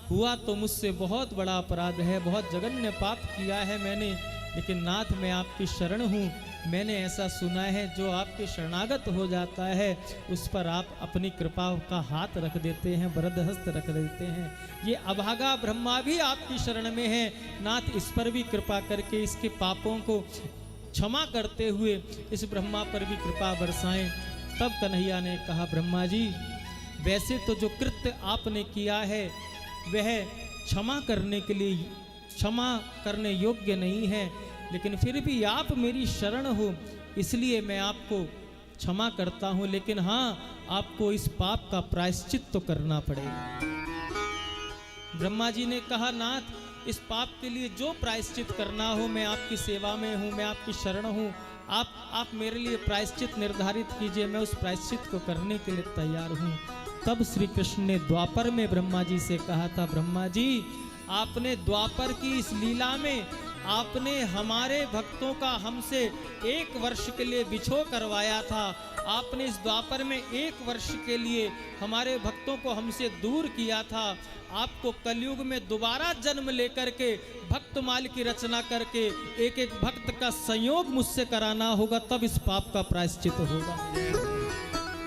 हुआ तो मुझसे बहुत बड़ा अपराध है, बहुत जघन्य पाप किया है मैंने, लेकिन नाथ मैं आपकी शरण हूँ। मैंने ऐसा सुना है जो आपके शरणागत हो जाता है उस पर आप अपनी कृपा का हाथ रख देते हैं, वरद हस्त रख देते हैं। ये अभागा ब्रह्मा भी आपकी शरण में है, नाथ इस पर भी कृपा करके इसके पापों को क्षमा करते हुए इस ब्रह्मा पर भी कृपा बरसाएं। तब कन्हैया ने कहा ब्रह्मा जी, वैसे तो जो कृत्य आपने किया है वह क्षमा करने के लिए, क्षमा करने योग्य नहीं है, लेकिन फिर भी आप मेरी शरण हो इसलिए मैं आपको क्षमा करता हूं। लेकिन हाँ, आपको इस पाप का प्रायश्चित तो करना पड़ेगा। ब्रह्मा जी ने कहा नाथ, इस पाप के लिए जो प्रायश्चित करना हो, मैं आपकी सेवा में हूँ, मैं आपकी शरण हूँ, आप मेरे लिए प्रायश्चित निर्धारित कीजिए, मैं उस प्रायश्चित को करने के लिए तैयार हूँ। तब श्री कृष्ण ने द्वापर में ब्रह्मा जी से कहा था, ब्रह्मा जी आपने द्वापर की इस लीला में आपने हमारे भक्तों का हमसे 1 वर्ष के लिए बिछो करवाया था। आपने इस द्वापर में 1 वर्ष के लिए हमारे भक्तों को हमसे दूर किया था। आपको कलयुग में दोबारा जन्म लेकर के भक्तमाल की रचना करके एक एक भक्त का संयोग मुझसे कराना होगा, तब इस पाप का प्रायश्चित होगा,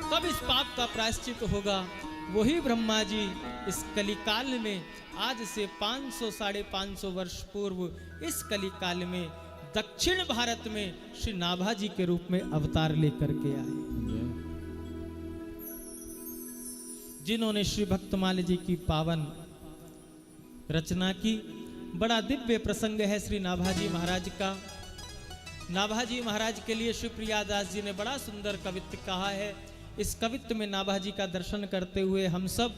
तब इस पाप का प्रायश्चित होगा। वही ब्रह्मा जी इस कलिकाल में आज से 500 साढ़े 500 वर्ष पूर्व इस कलिकाल में दक्षिण भारत में श्री नाभाजी के रूप में अवतार लेकर के आए, जिन्होंने श्री भक्तमाल जी की पावन रचना की। बड़ा दिव्य प्रसंग है श्री नाभाजी महाराज का। नाभाजी महाराज के लिए श्री प्रियादास जी ने बड़ा सुंदर कवित्व कहा है। इस कवित्व में नाभाजी का दर्शन करते हुए हम सब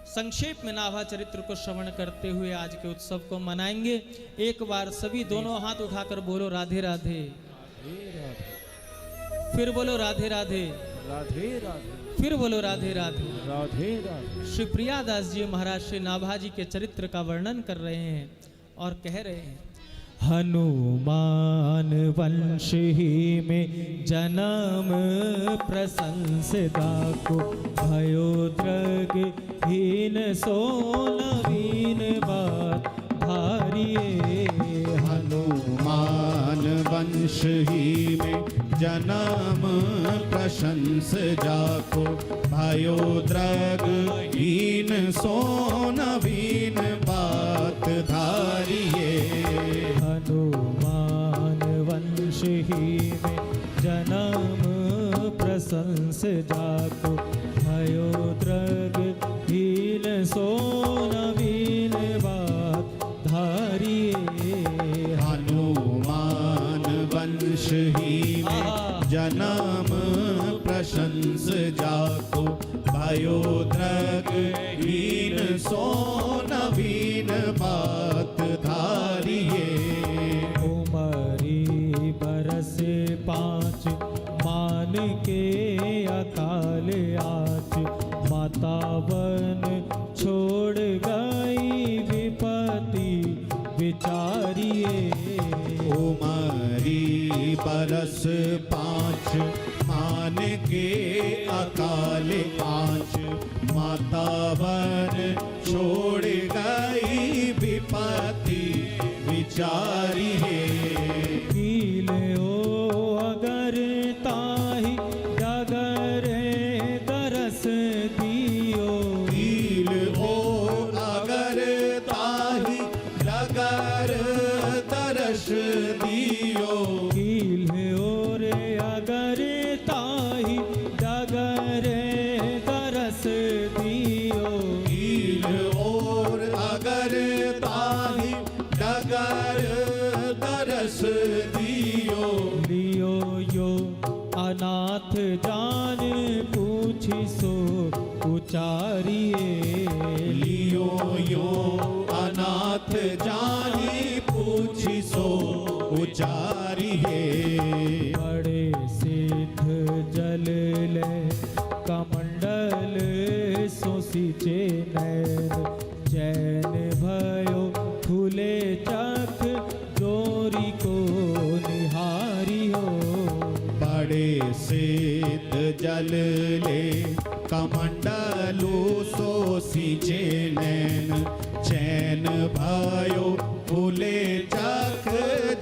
संक्षेप में नाभा चरित्र को श्रवण करते हुए आज के उत्सव को मनाएंगे। एक बार सभी दोनों हाथ उठाकर बोलो राधे राधे, फिर बोलो राधे राधे, राधे राधे, फिर बोलो राधे राधे। राधे राधे। श्री प्रियादास जी महाराज श्री नाभाजी के चरित्र का वर्णन कर रहे हैं और कह रहे हैं, हनुमान वंश ही में जन्म प्रशंसदा को, भयो द्रग हीन सो नवीन बात धारिये। हनुमान वंश ही में जन्म प्रशंस जाको, भयो द्रग हीन सो नवीन बात धारिये। हनुमान वंश ही में जन्म प्रशंस जाको, भयो द्रग हीन सो नवीन बात धारिये। हनुमान वंश ही में जन्म प्रशंस जाको, भयो द्रग हीन सो नवीन बात धारिये। उमरी बरस 5 मान के अकाल आज, माता वन छोड़ गई विपत्ति विचारिये। उमरी बरस 5 मान के अकाल आज, माता वन छोड़ गई विपत्ति विचारिये। कील ओ अगर ताहि डगर दरस दियो, कील ओ अगर ता दरस दियो। कील और अगर ताही डगर दरस दियो। कील और अगर ताही डगर दरस दियो। लियो यो अनाथ जान पूछी सो उचारिए। लियो यो अनाथ जानी पूछी सो उचारिए। बड़े सिद्ध जल ले कमंडल सो सींचे नैन। चैन भयो खुले चख जोरी को निहारियो। बड़े सिद्ध जल ले कमंडलू सो सींचे नैन। चैन भयो खुले चख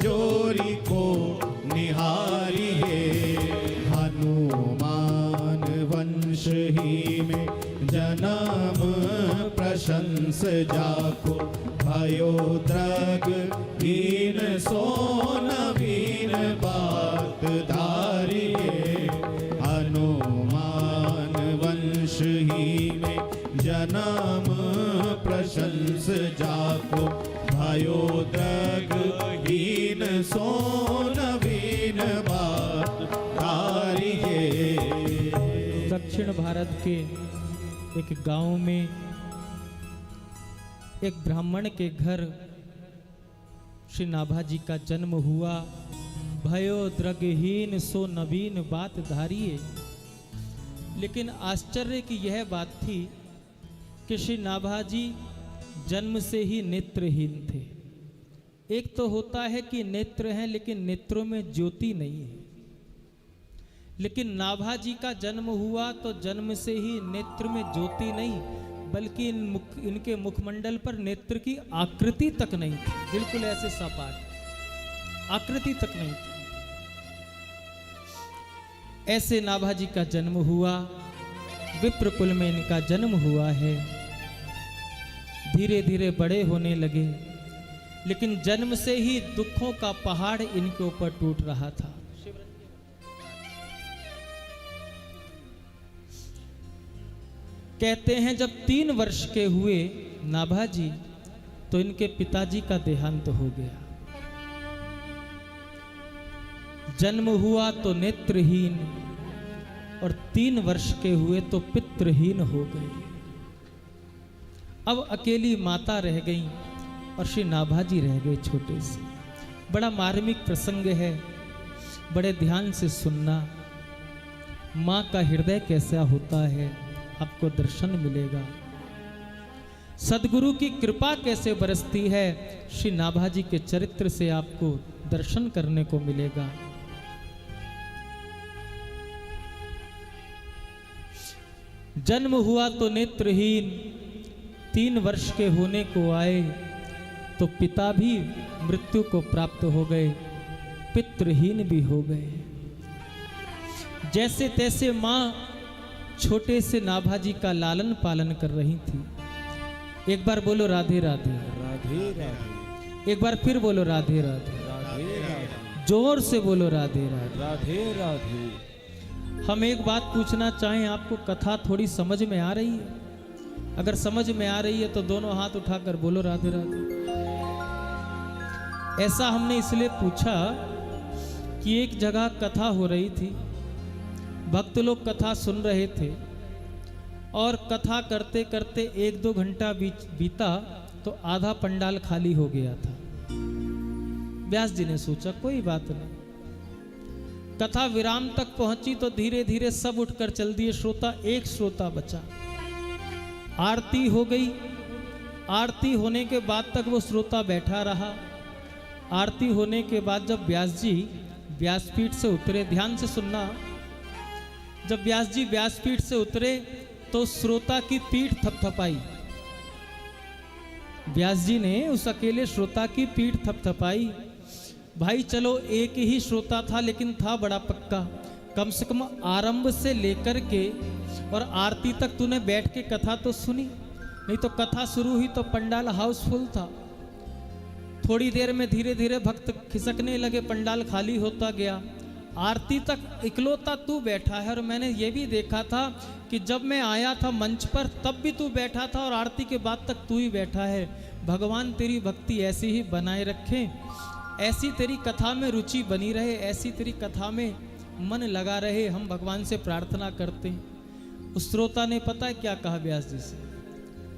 जोरी को निहारिए। हनुमान वंश ही में जन्म प्रशंस जाको। भयो द्रग हीन सो नवीन बात धारिए। हनुमान वंश ही में जन्म प्रशंस जाको। भयो द्रग हीन सो नवीन बात धारिए। दक्षिण भारत के एक गांव में एक ब्राह्मण के घर श्री नाभाजी का जन्म हुआ। भयो द्रगहीन सो नवीन बात धारिए। लेकिन आश्चर्य की यह बात थी कि श्री नाभाजी जन्म से ही नेत्रहीन थे। एक तो होता है कि नेत्र हैं लेकिन नेत्रों में ज्योति नहीं है। लेकिन नाभाजी का जन्म हुआ तो जन्म से ही नेत्र में ज्योति नहीं, बल्कि इनके मुखमंडल पर नेत्र की आकृति तक नहीं थी। बिल्कुल ऐसे सपाट आकृति तक नहीं थी। ऐसे नाभाजी का जन्म हुआ। विप्र कुल में इनका जन्म हुआ है। धीरे धीरे बड़े होने लगे, लेकिन जन्म से ही दुखों का पहाड़ इनके ऊपर टूट रहा था। कहते हैं जब 3 वर्ष के हुए नाभाजी तो इनके पिताजी का देहांत हो गया। जन्म हुआ तो नेत्रहीन और 3 वर्ष के हुए तो पितृहीन हो गए। अब अकेली माता रह गई और श्री नाभाजी रह गए छोटे से। बड़ा मार्मिक प्रसंग है, बड़े ध्यान से सुनना। माँ का हृदय कैसा होता है आपको दर्शन मिलेगा। सदगुरु की कृपा कैसे बरसती है श्री नाभाजी के चरित्र से आपको दर्शन करने को मिलेगा। जन्म हुआ तो नेत्रहीन, 3 वर्ष के होने को आए तो पिता भी मृत्यु को प्राप्त हो गए, पितृहीन भी हो गए। जैसे तैसे माँ छोटे से नाभाजी का लालन पालन कर रही थी। एक बार बोलो राधे राधे। राधे राधे। एक बार फिर बोलो राधे राधे। राधे राधे। जोर से बोलो राधे राधे। राधे राधे। हम एक बात पूछना चाहें, आपको कथा थोड़ी समझ में आ रही है? अगर समझ में आ रही है तो दोनों हाथ उठाकर बोलो राधे राधे। ऐसा हमने इसलिए पूछा कि एक जगह कथा हो रही थी, भक्त लोग कथा सुन रहे थे और कथा करते करते 1-2 घंटा बीता तो आधा पंडाल खाली हो गया था। व्यास जी ने सोचा कोई बात नहीं। कथा विराम तक पहुंची तो धीरे धीरे सब उठकर चल दिए श्रोता। एक श्रोता बचा। आरती हो गई। आरती होने के बाद तक वो श्रोता बैठा रहा। आरती होने के बाद जब व्यास जी व्यासपीठ से उतरे, ध्यान से सुनना, जब व्यास जी व्यासपीठ से उतरे तो श्रोता की पीठ थपथपाई। व्यास जी ने उस अकेले श्रोता की पीठ थपथपाई। भाई चलो एक ही श्रोता था लेकिन था बड़ा पक्का। कम से कम आरंभ से लेकर के और आरती तक तूने बैठ के कथा तो सुनी, नहीं तो कथा शुरू हुई तो पंडाल हाउसफुल था। थोड़ी देर में धीरे धीरे भक्त खिसकने लगे, पंडाल खाली होता गया। आरती तक इकलौता तू बैठा है। और मैंने ये भी देखा था कि जब मैं आया था मंच पर तब भी तू बैठा था और आरती के बाद तक तू ही बैठा है। भगवान तेरी भक्ति ऐसी ही बनाए रखे, ऐसी तेरी कथा में रुचि बनी रहे, ऐसी तेरी कथा में मन लगा रहे, हम भगवान से प्रार्थना करते हैं। उस श्रोता ने पता है क्या कहा व्यास जी से?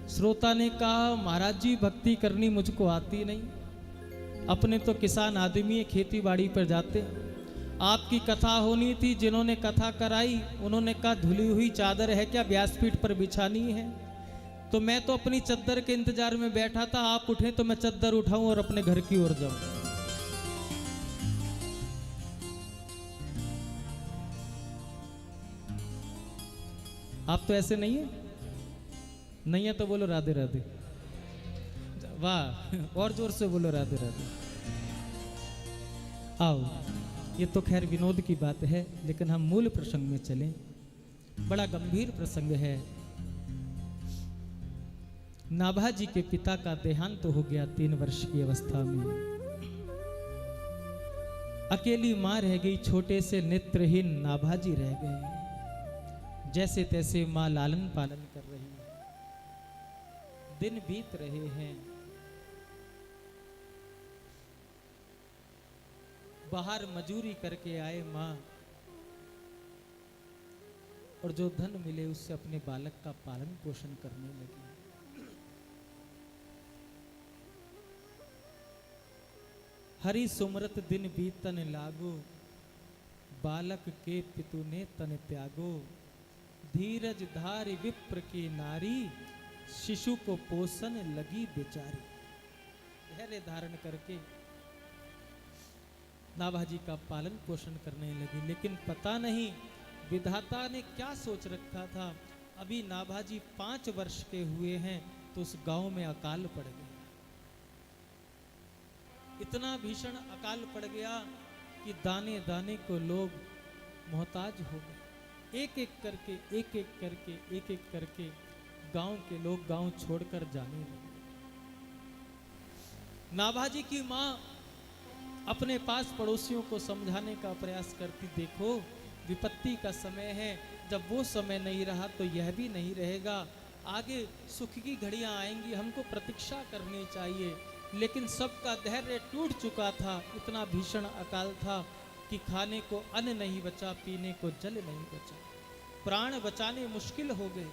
श्रोता ने कहा, महाराज जी भक्ति करनी मुझको आती नहीं, अपने तो किसान आदमी है, खेती बाड़ी पर जाते। आपकी कथा होनी थी, जिन्होंने कथा कराई उन्होंने कहा धुली हुई चादर है क्या व्यासपीठ पर बिछानी है? तो मैं तो अपनी चद्दर के इंतजार में बैठा था, आप उठे तो मैं चद्दर उठाऊं और अपने घर की ओर जाऊं। आप तो ऐसे नहीं है? नहीं है तो बोलो राधे राधे। वाह, और जोर से बोलो राधे राधे। आओ, ये तो खैर विनोद की बात है, लेकिन हम मूल प्रसंग में चलें। बड़ा गंभीर प्रसंग है। नाभाजी के पिता का देहांत तो हो गया 3 वर्ष की अवस्था में। अकेली मां रह गई, छोटे से नेत्रहीन नाभाजी रह गए। जैसे तैसे मां लालन पालन कर रही है। दिन बीत रहे हैं, बाहर मजूरी करके आए मां, और जो धन मिले उससे अपने बालक का पालन पोषण करने लगी। हरि सुमरत दिन बीतन लागो, बालक के पितु ने तन त्यागो। धीरज धारी विप्र की नारी, शिशु को पोषण लगी बेचारी। धैर्य धारण करके नाभाजी का पालन पोषण करने लगी। लेकिन पता नहीं विधाता ने क्या सोच रखा था। अभी नाभाजी 5 वर्ष के हुए हैं तो उस गांव में अकाल पड़ गया। इतना भीषण अकाल पड़ गया कि दाने दाने को लोग मोहताज हो गए। एक एक करके गांव के लोग गांव छोड़कर जाने लगे। नाभाजी की मां अपने पास पड़ोसियों को समझाने का प्रयास करती, देखो विपत्ति का समय है, जब वो समय नहीं रहा तो यह भी नहीं रहेगा। आगे सुख की घड़ियां आएंगी, हमको प्रतीक्षा करनी चाहिए। लेकिन सबका धैर्य टूट चुका था। इतना भीषण अकाल था कि खाने को अन्न नहीं बचा, पीने को जल नहीं बचा, प्राण बचाने मुश्किल हो गए।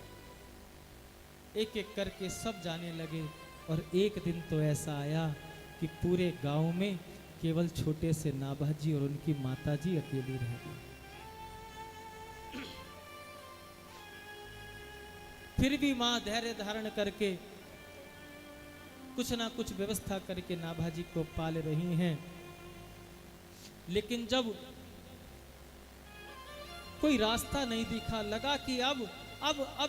एक एक करके सब जाने लगे। और एक दिन तो ऐसा आया कि पूरे गांव में केवल छोटे से नाभाजी और उनकी माताजी अकेली रह गई। फिर भी मां धैर्य धारण करके कुछ ना कुछ व्यवस्था करके नाभाजी को पाल रही हैं। लेकिन जब कोई रास्ता नहीं दिखा, लगा कि अब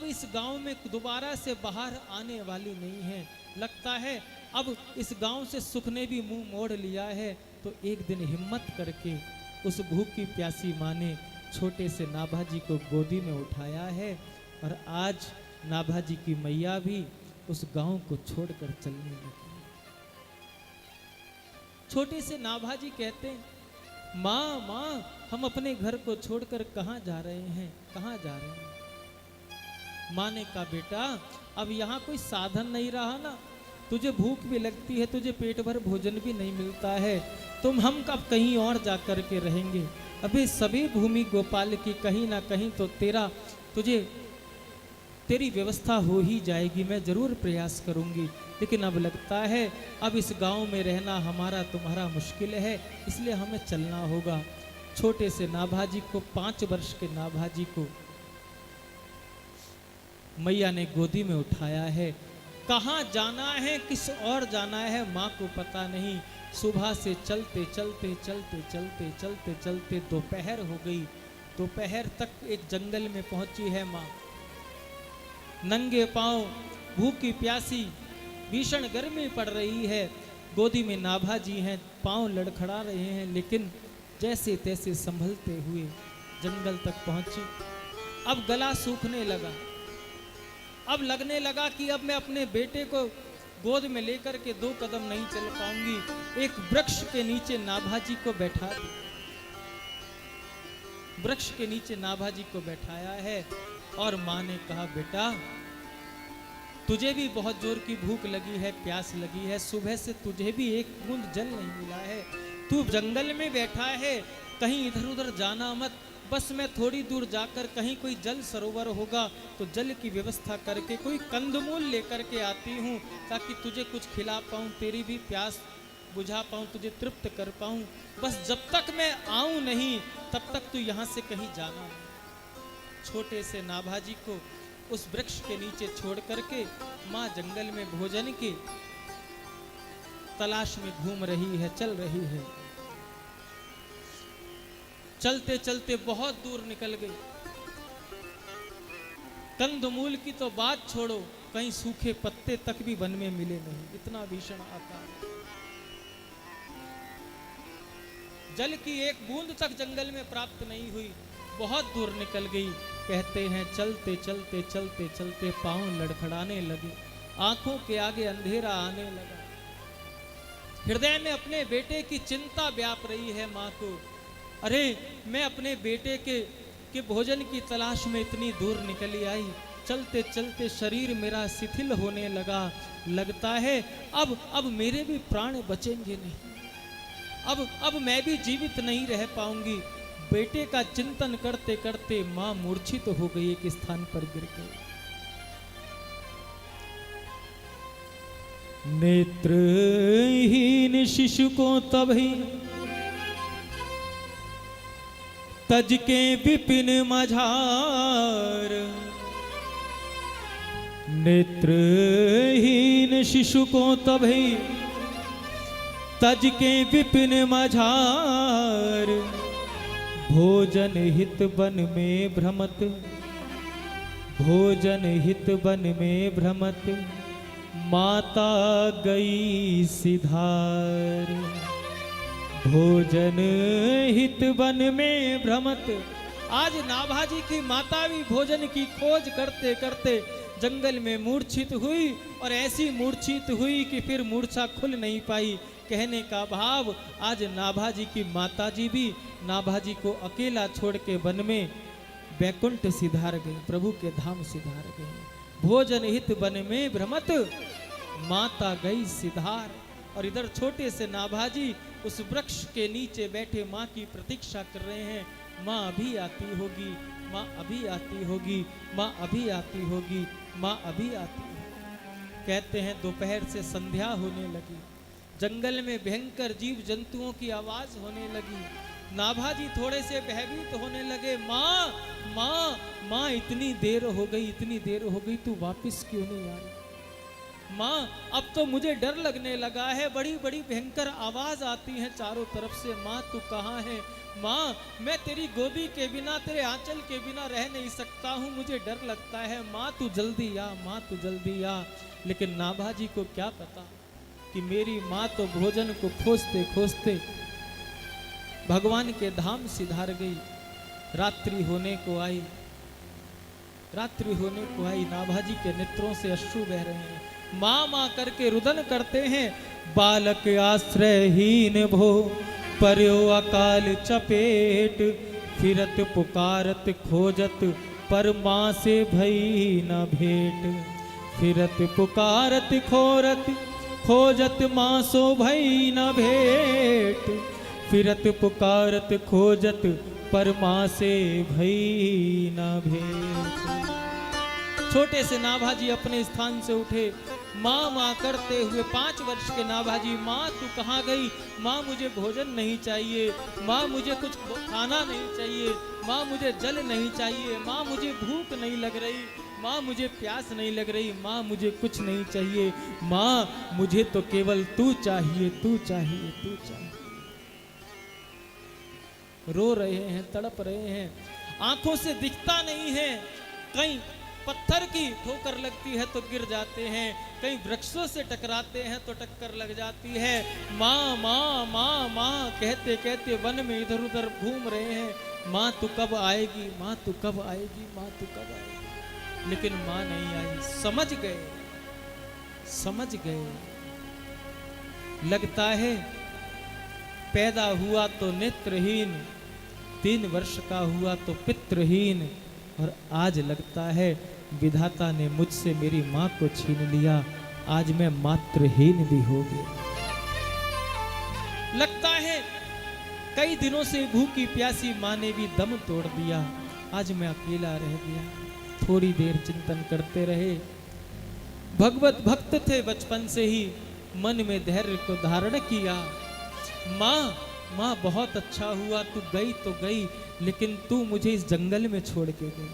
इस गांव में दोबारा से बाहर आने वाली नहीं है। लगता है अब इस गांव से सुख ने भी मुंह मोड़ लिया है। तो एक दिन हिम्मत करके उस भूखी प्यासी माँ ने छोटे से नाभाजी को गोदी में उठाया है। और आज नाभाजी की मैया भी उस गांव को छोड़कर चलने लगी। छोटे से नाभाजी कहते हैं, माँ माँ, हम अपने घर को छोड़कर कहाँ जा रहे हैं, कहाँ जा रहे हैं? माँ ने कहा, बेटा अब यहाँ कोई साधन नहीं रहा ना, तुझे भूख भी लगती है, तुझे पेट भर भोजन भी नहीं मिलता है, हम कब कहीं और जा कर के रहेंगे। अभी सभी भूमि गोपाल की कहीं ना कहीं तो तेरी व्यवस्था हो ही जाएगी, मैं जरूर प्रयास करूंगी। लेकिन अब लगता है अब इस गांव में रहना हमारा तुम्हारा मुश्किल है, इसलिए हमें चलना होगा। छोटे से नाभाजी को, 5 वर्ष के नाभाजी को मैया ने गोदी में उठाया है। कहाँ जाना है, किस और जाना है, माँ को पता नहीं। सुबह से चलते चलते चलते चलते चलते चलते दोपहर हो गई। दोपहर तक एक जंगल में पहुंची है माँ, नंगे पांव, भूखी प्यासी, भीषण गर्मी पड़ रही है। गोदी में नाभाजी हैं, पांव लड़खड़ा रहे हैं, लेकिन जैसे तैसे संभलते हुए जंगल तक पहुंची। अब गला सूखने लगा। अब लगने लगा कि अब मैं अपने बेटे को गोद में लेकर के 2 कदम नहीं चल पाऊंगी। एक वृक्ष के नीचे नाभाजी को बैठा दी। वृक्ष के नीचे नाभाजी को बैठाया है और माँ ने कहा, बेटा तुझे भी बहुत जोर की भूख लगी है, प्यास लगी है, सुबह से तुझे भी एक बूंद जल नहीं मिला है। तू जंगल में बैठा है, कहीं इधर उधर जाना मत। बस मैं थोड़ी दूर जाकर कहीं कोई जल सरोवर होगा तो जल की व्यवस्था करके कोई कंदमूल लेकर के आती हूँ, ताकि तुझे कुछ खिला पाऊँ, तेरी भी प्यास बुझा पाऊँ, तुझे तृप्त कर पाऊँ। बस जब तक मैं आऊँ नहीं तब तक तू यहाँ से कहीं जाना नहीं। छोटे से नाभाजी को उस वृक्ष के नीचे छोड़ करके माँ जंगल में भोजन की तलाश में घूम रही है, चल रही है। चलते चलते बहुत दूर निकल गई। कंदमूल की तो बात छोड़ो, कहीं सूखे पत्ते तक भी वन में मिले नहीं, इतना भीषण आकाश। जल की एक बूंद तक जंगल में प्राप्त नहीं हुई, बहुत दूर निकल गई। कहते हैं चलते चलते चलते चलते पांव लड़खड़ाने लगे, आंखों के आगे अंधेरा आने लगा। हृदय में अपने बेटे की चिंता व्याप रही है माँ को। अरे मैं अपने बेटे के भोजन की तलाश में इतनी दूर निकली आई, चलते चलते शरीर मेरा शिथिल होने लगा। लगता है अब मेरे भी प्राण बचेंगे नहीं, अब मैं भी जीवित नहीं रह पाऊंगी। बेटे का चिंतन करते करते मां मूर्छित हो गई, एक स्थान पर गिर गई। नेत्रहीन शिशु को तभी तज के विपिन मझार, नेत्रहीन शिशु को तभी तज के विपिन मझार, भोजन हित वन में भ्रमत, भोजन हित वन में भ्रमत, माता गई सिधार। भोजन हित वन में भ्रमत। आज नाभाजी की माता भी भोजन की खोज करते करते जंगल में मूर्छित हुई, और ऐसी मूर्छित हुई कि फिर मूर्छा खुल नहीं पाई। कहने का भाव, आज नाभाजी की माताजी भी नाभाजी को अकेला छोड़ के वन में वैकुंठ सिधार गई, प्रभु के धाम सिधार गई। भोजन हित वन में भ्रमत, माता गई सिधार। और इधर छोटे से नाभाजी उस वृक्ष के नीचे बैठे माँ की प्रतीक्षा कर रहे हैं। माँ अभी आती होगी, माँ अभी आती होगी, माँ अभी आती होगी, माँ अभी आती होगी। कहते हैं दोपहर से संध्या होने लगी, जंगल में भयंकर जीव जंतुओं की आवाज होने लगी। नाभाजी थोड़े से भयभीत होने लगे। माँ माँ माँ, इतनी देर हो गई, इतनी देर हो गई, तू वापस क्यों नहीं आ रही? माँ अब तो मुझे डर लगने लगा है, बड़ी बड़ी भयंकर आवाज आती है चारों तरफ से। माँ तू कहाँ है? माँ मैं तेरी गोदी के बिना, तेरे आंचल के बिना रह नहीं सकता हूँ, मुझे डर लगता है। माँ तू जल्दी आ, माँ तू जल्दी आ। लेकिन नाभाजी को क्या पता कि मेरी माँ तो भोजन को खोजते खोजते भगवान के धाम सिधार गई। रात्रि होने को आई, रात्रि होने को आई। नाभाजी के नेत्रों से अश्रु बह रहे हैं। माँ माँ करके रुदन करते हैं। बालक आश्रयहीन भो पर्यो अकाल चपेट, फिरत पुकारत खोजत पर माँ से भई न भेंट। फिरत पुकारत खोजत माँ सो भई न भेंट। फिरत पुकारत खोजत पर माँ से भई न भेंट। छोटे से नाभाजी अपने स्थान से उठे, माँ माँ करते हुए। 5 वर्ष के नाभाजी, माँ तू कहाँ गई? माँ मुझे भोजन नहीं चाहिए, माँ मुझे कुछ खाना नहीं चाहिए, माँ मुझे जल नहीं चाहिए, माँ मुझे भूख नहीं लग रही, माँ मुझे प्यास नहीं लग रही, माँ मुझे कुछ नहीं चाहिए, माँ मुझे तो केवल तू चाहिए, तू चाहिए, तू चाहिए। रो रहे हैं, तड़प रहे हैं, आंखों से दिखता नहीं है। कहीं पत्थर की ठोकर लगती है तो गिर जाते हैं, कहीं वृक्षों से टकराते हैं तो टक्कर लग जाती है। माँ माँ माँ माँ कहते कहते वन में इधर उधर घूम रहे हैं। माँ तू कब आएगी? माँ तू कब आएगी? माँ तू कब आएगी? लेकिन माँ नहीं आई। समझ गए, समझ गए। लगता है पैदा हुआ तो नेत्रहीन, 3 वर्ष का हुआ तो पितृहीन, और आज लगता है विधाता ने मुझसे मेरी माँ को छीन लिया, आज मैं मातृहीन भी हो गया। लगता है कई दिनों से भूखी प्यासी माँ ने भी दम तोड़ दिया, आज मैं अकेला रह गया। थोड़ी देर चिंतन करते रहे। भगवत भक्त थे बचपन से ही, मन में धैर्य को धारण किया। माँ बहुत अच्छा हुआ, तू गई तो गई, लेकिन तू मुझे इस जंगल में छोड़ के गई।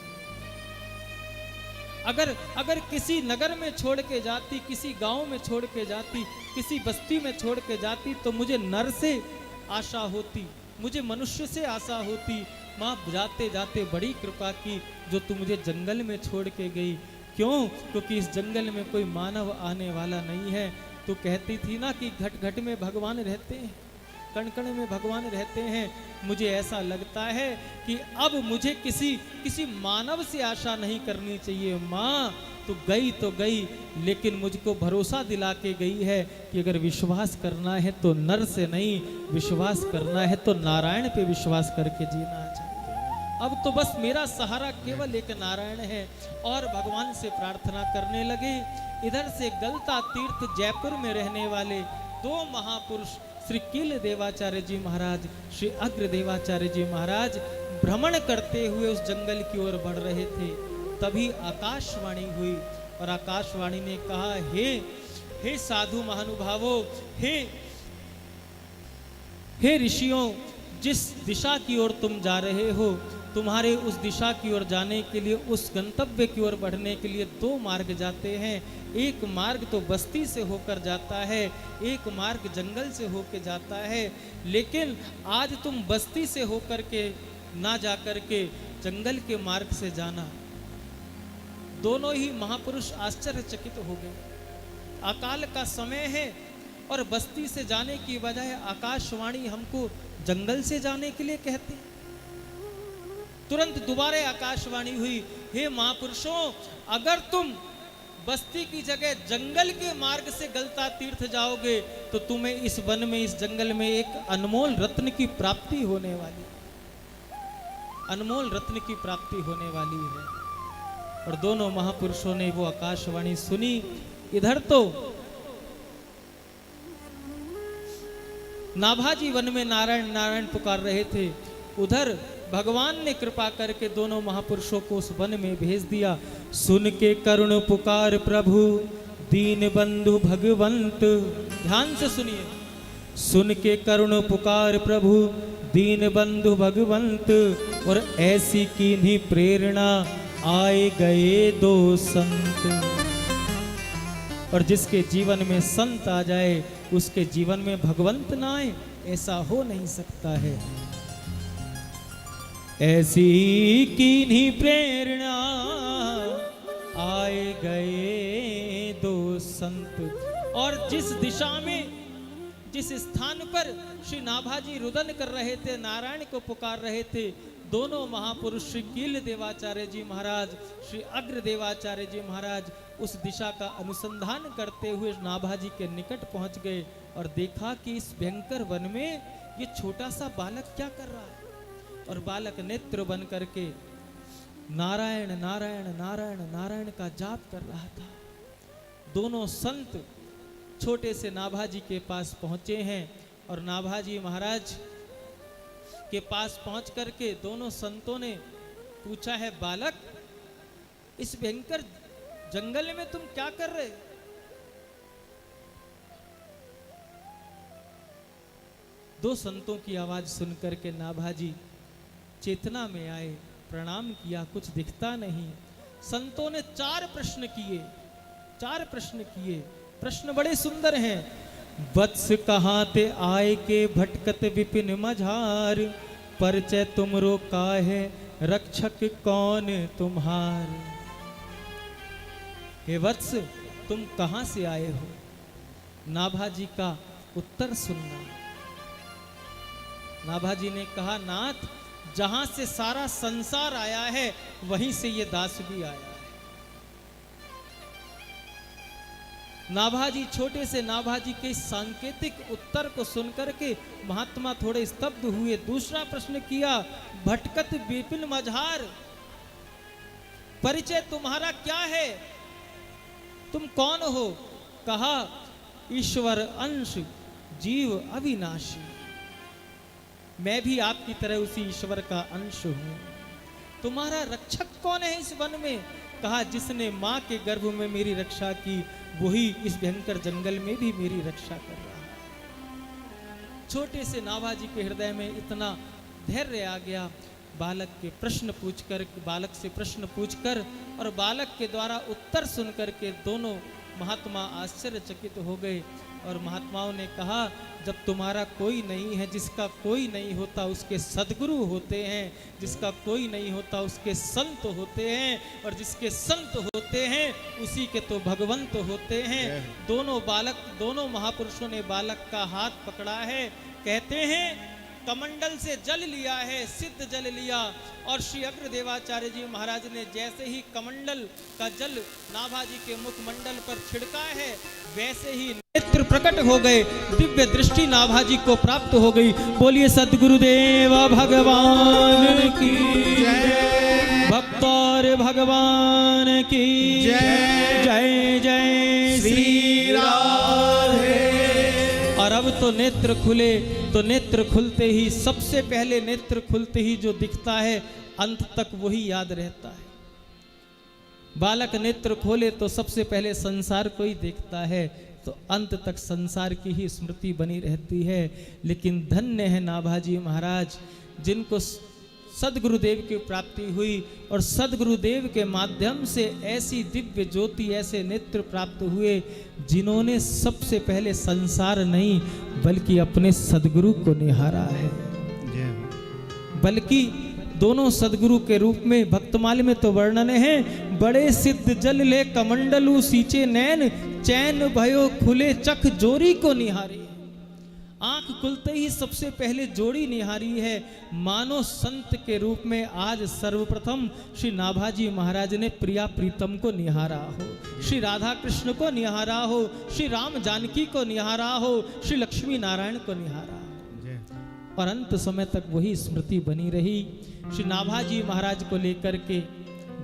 अगर किसी नगर में छोड़ के जाती, किसी गांव में छोड़ के जाती, किसी बस्ती में छोड़ के जाती, तो मुझे नर से आशा होती, मुझे मनुष्य से आशा होती। माँ जाते जाते बड़ी कृपा की, जो तू मुझे जंगल में छोड़ के गई। क्यों? क्योंकि इस जंगल में कोई मानव आने वाला नहीं है। तू कहती थी ना कि घट घट में भगवान रहते हैं, कण कण में भगवान रहते हैं। मुझे ऐसा लगता है कि अब मुझे किसी मानव से आशा नहीं करनी चाहिए। माँ तू गई तो गई, लेकिन मुझको भरोसा दिला के गई है कि अगर विश्वास करना है तो नर से नहीं, विश्वास करना है तो नारायण पे विश्वास करके जीना चाहिए। अब तो बस मेरा सहारा केवल एक नारायण है। और भगवान से प्रार्थना करने लगे। इधर से गलता तीर्थ जयपुर में रहने वाले 2 महापुरुष श्री कील देवाचार्य जी महाराज, श्री अग्र देवाचार्य जी महाराज भ्रमण करते हुए उस जंगल की ओर बढ़ रहे थे। तभी आकाशवाणी हुई और आकाशवाणी ने कहा, हे साधु महानुभावों, हे ऋषियों, जिस दिशा की ओर तुम जा रहे हो, तुम्हारे उस दिशा की ओर जाने के लिए, उस गंतव्य की ओर बढ़ने के लिए 2 मार्ग जाते हैं। एक मार्ग तो बस्ती से होकर जाता है, एक मार्ग जंगल से होकर जाता है। लेकिन आज तुम बस्ती से होकर के ना जाकर के जंगल के मार्ग से जाना। दोनों ही महापुरुष आश्चर्यचकित हो गए। अकाल का समय है और बस्ती से जाने की बजाय आकाशवाणी हमको जंगल से जाने के लिए कहती। तुरंत दोबारा आकाशवाणी हुई, हे महापुरुषों, अगर तुम बस्ती की जगह जंगल के मार्ग से गलता तीर्थ जाओगे तो तुम्हें इस वन में, इस जंगल में एक अनमोल रत्न की प्राप्ति होने वाली, अनमोल रत्न की प्राप्ति होने वाली है। और दोनों महापुरुषों ने वो आकाशवाणी सुनी। इधर तो नाभाजी वन में नारायण नारायण पुकार रहे थे, उधर भगवान ने कृपा करके दोनों महापुरुषों को उस वन में भेज दिया। सुन के करुण पुकार प्रभु दीन बंधु भगवंत, ध्यान से सुनिए, सुन के करुण पुकार प्रभु दीन बंधु भगवंत, और ऐसी कीन्ही प्रेरणा आए गए 2 संत। और जिसके जीवन में संत आ जाए उसके जीवन में भगवंत ना आए, ऐसा हो नहीं सकता है। ऐसी कीन्ही प्रेरणा आए गए 2 संत। और जिस दिशा में, जिस स्थान पर श्री नाभाजी रुदन कर रहे थे, नारायण को पुकार रहे थे, दोनों महापुरुष श्री कील देवाचार्य जी महाराज, श्री अग्र देवाचार्य जी महाराज उस दिशा का अनुसंधान करते हुए नाभाजी के निकट पहुंच गए और देखा कि इस भयंकर वन में ये छोटा सा बालक क्या कर रहा है। और बालक नेत्र बन करके नारायण नारायण नारायण नारायण का जाप कर रहा था। दोनों संत छोटे से नाभाजी के पास पहुंचे हैं और नाभाजी महाराज के पास पहुंच करके दोनों संतों ने पूछा है, बालक, इस भयंकर जंगल में तुम क्या कर रहे? दो संतों की आवाज सुनकर के नाभाजी चेतना में आए, प्रणाम किया, कुछ दिखता नहीं। संतों ने 4 प्रश्न किए, 4 प्रश्न किए। प्रश्न बड़े सुंदर हैं। वत्स कहाँ ते आए के भटकत विपिन मझार, परिचय तुमरो काहे रक्षक कौन तुम्हार। हे वत्स, तुम कहाँ से आए हो? नाभाजी का उत्तर सुनना। नाभाजी ने कहा, नाथ, जहां से सारा संसार आया है वहीं से ये दास भी आया है। नाभाजी छोटे से नाभाजी के सांकेतिक उत्तर को सुनकर के महात्मा थोड़े स्तब्ध हुए। दूसरा प्रश्न किया, भटकत विपिन मझार, परिचय तुम्हारा क्या है, तुम कौन हो? कहा, ईश्वर अंश जीव अविनाशी, मैं भी आपकी तरह उसी ईश्वर का अंश हूं। तुम्हारा रक्षक कौन है इस वन में? कहा, जिसने मां के गर्भ में मेरी रक्षा की, वही इस भयंकर जंगल में भी मेरी रक्षा कर रहा है। छोटे से नाभाजी के हृदय में इतना धैर्य आ गया। बालक के प्रश्न पूछकर, बालक से प्रश्न पूछकर और बालक के द्वारा उत्तर सुनकर के दोनों महात्मा आश्चर्यचकित हो गए। और महात्माओं ने कहा, जब तुम्हारा कोई नहीं है, जिसका कोई नहीं होता उसके सद्गुरु होते हैं, जिसका कोई नहीं होता उसके संत होते हैं, और जिसके संत होते हैं उसी के तो भगवंत होते हैं। दोनों महापुरुषों ने बालक का हाथ पकड़ा है। कहते हैं, कमंडल से जल लिया है, सिद्ध जल लिया। और श्री अग्रदेवाचार्य जी महाराज ने जैसे ही कमंडल का जल नाभाजी के मुखमंडल पर छिड़का है, वैसे ही नेत्र प्रकट हो गए, दिव्य दृष्टि नाभाजी को प्राप्त हो गई। बोलिए सद्गुरुदेव भगवान की जय, भक्तौर भगवान की जय। जय जय श्री राधे। और अब तो नेत्र खुले, तो नेत्र खुलते ही, सबसे पहले नेत्र खुलते ही जो दिखता है अंत तक वही याद रहता है। बालक नेत्र खोले तो सबसे पहले संसार को ही देखता है, तो अंत तक संसार की ही स्मृति बनी रहती है। लेकिन धन्य है नाभाजी महाराज, जिनको सदगुरुदेव की प्राप्ति हुई और सदगुरुदेव के माध्यम से ऐसी दिव्य ज्योति, ऐसे नेत्र प्राप्त हुए, जिन्होंने सबसे पहले संसार नहीं बल्कि अपने सदगुरु को निहारा है। बल्कि दोनों सदगुरु के रूप में भक्तमाल में तो वर्णन है, बड़े सिद्ध जल ले कमंडलू सींचे नैन, चैन भयो खुले चख जोरी को निहारी। आंख खुलते ही सबसे पहले जोड़ी निहारी है। मानो संत के रूप में आज सर्वप्रथम श्री नाभाजी महाराज ने प्रिया प्रीतम को निहारा हो, श्री राधा कृष्ण को निहारा हो, श्री राम जानकी को निहारा हो, श्री लक्ष्मी नारायण को निहारा हो, और अंत समय तक वही स्मृति बनी रही। श्री नाभाजी महाराज को लेकर के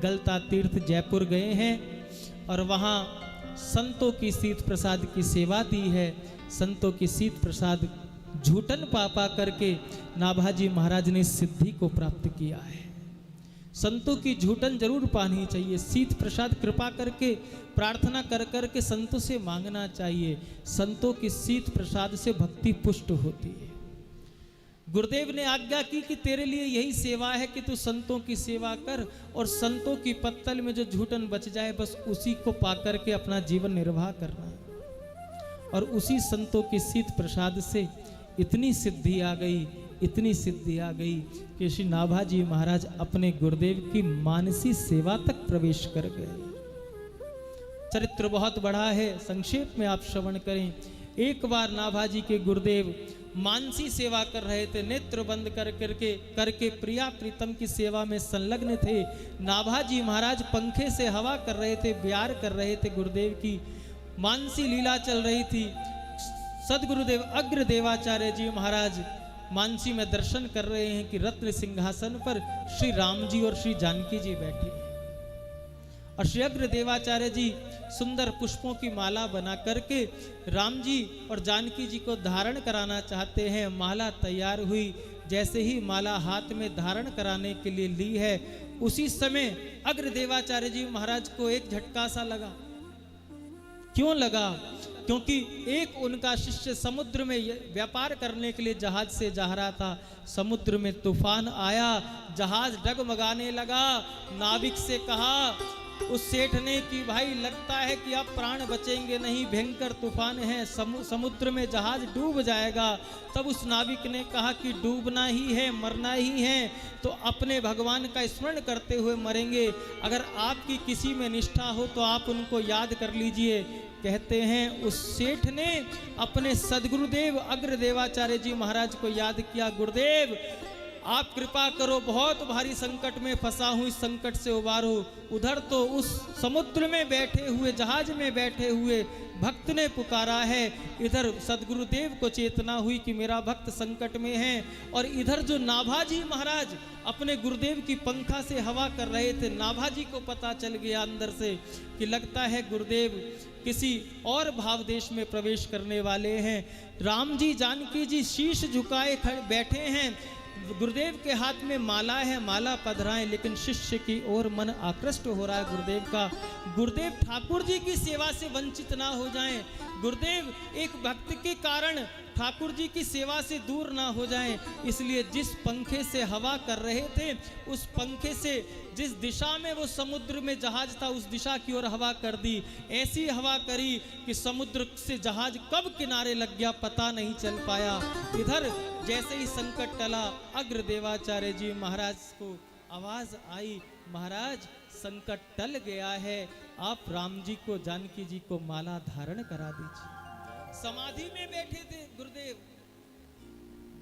गलता तीर्थ जयपुर गए हैं और वहाँ संतों की शीत प्रसाद की सेवा दी है। संतों की शीत प्रसाद झूठन पापा करके नाभाजी महाराज ने सिद्धि को प्राप्त किया है। संतों की झूठन जरूर पानी चाहिए, शीत प्रसाद कृपा करके प्रार्थना कर कर के संतों से मांगना चाहिए। संतों की शीत प्रसाद से भक्ति पुष्ट होती है। गुरुदेव ने आज्ञा की कि तेरे लिए यही सेवा है कि तू संतों की सेवा कर, और संतों की पत्तल में जो झूठन बच जाए बस उसी को पाकर के अपना जीवन निर्वाह करना है। और उसी संतों की शीत प्रसाद से इतनी सिद्धि आ गई, इतनी सिद्धि आ गई कि श्री नाभाजी महाराज अपने गुरुदेव की मानसी सेवा तक प्रवेश कर गए। चरित्र बहुत बड़ा है, संक्षेप में आप श्रवण करें। एक बार नाभाजी के गुरुदेव मानसी सेवा कर रहे थे, नेत्र बंद करके प्रिया प्रीतम की सेवा में संलग्न थे। नाभाजी महाराज पंखे से हवा कर रहे थे, ब्यार कर रहे थे। गुरुदेव की मानसी लीला चल रही थी। सदगुरुदेव अग्र देवाचार्य जी महाराज मानसी में दर्शन कर रहे हैं कि रत्न सिंहासन पर श्री राम जी और श्री जानकी जी बैठे हैं, और श्री अग्र देवाचार्य जी सुंदर पुष्पों की माला बना करके राम जी और जानकी जी को धारण कराना चाहते हैं। माला तैयार हुई, जैसे ही माला हाथ में धारण कराने के लिए ली है, उसी समय अग्र देवाचार्य जी महाराज को एक झटका सा लगा। क्यों लगा? क्योंकि एक उनका शिष्य समुद्र में व्यापार करने के लिए जहाज से जा रहा था। समुद्र में तूफान आया, जहाज डगमगाने लगा। नाविक से कहा उस सेठ ने कि भाई लगता है कि अब प्राण बचेंगे नहीं, भयंकर तूफान है, समुद्र में जहाज डूब जाएगा। तब उस नाविक ने कहा कि डूबना ही है, मरना ही है, तो अपने भगवान का स्मरण करते हुए मरेंगे। अगर आपकी किसी में निष्ठा हो तो आप उनको याद कर लीजिए। कहते हैं उस सेठ ने अपने सदगुरुदेव अग्र देवाचार्य जी महाराज को याद किया। गुरुदेव, आप कृपा करो, बहुत भारी संकट में फंसा हूं, इस संकट से उबारो। उधर तो उस समुद्र में बैठे हुए, जहाज में बैठे हुए भक्त ने पुकारा है, इधर सदगुरुदेव को चेतना हुई कि मेरा भक्त संकट में है। और इधर जो नाभाजी महाराज अपने गुरुदेव की पंखा से हवा कर रहे थे, नाभाजी को पता चल गया अंदर से कि लगता है गुरुदेव किसी और भाव देश में प्रवेश करने वाले हैं। राम जी जानकी जी शीश झुकाए बैठे हैं, गुरुदेव के हाथ में माला है, माला पधराएं, लेकिन शिष्य की ओर मन आकृष्ट हो रहा है गुरुदेव का। गुरुदेव ठाकुर जी की सेवा से वंचित ना हो जाएं, गुरुदेव एक भक्त के कारण ठाकुर जी की सेवा से दूर ना हो जाएं, इसलिए जिस पंखे से हवा कर रहे थे, उस पंखे से जिस दिशा में वो समुद्र में जहाज था उस दिशा की ओर हवा कर दी। ऐसी हवा करी कि समुद्र से जहाज कब किनारे लग गया पता नहीं चल पाया। इधर जैसे ही संकट टला, अग्रदेवाचार्य जी महाराज को आवाज आई, महाराज संकट टल गया है, आप राम जी को, जानकी जी को माला धारण करा दीजिए। समाधि में बैठे थे गुरुदेव।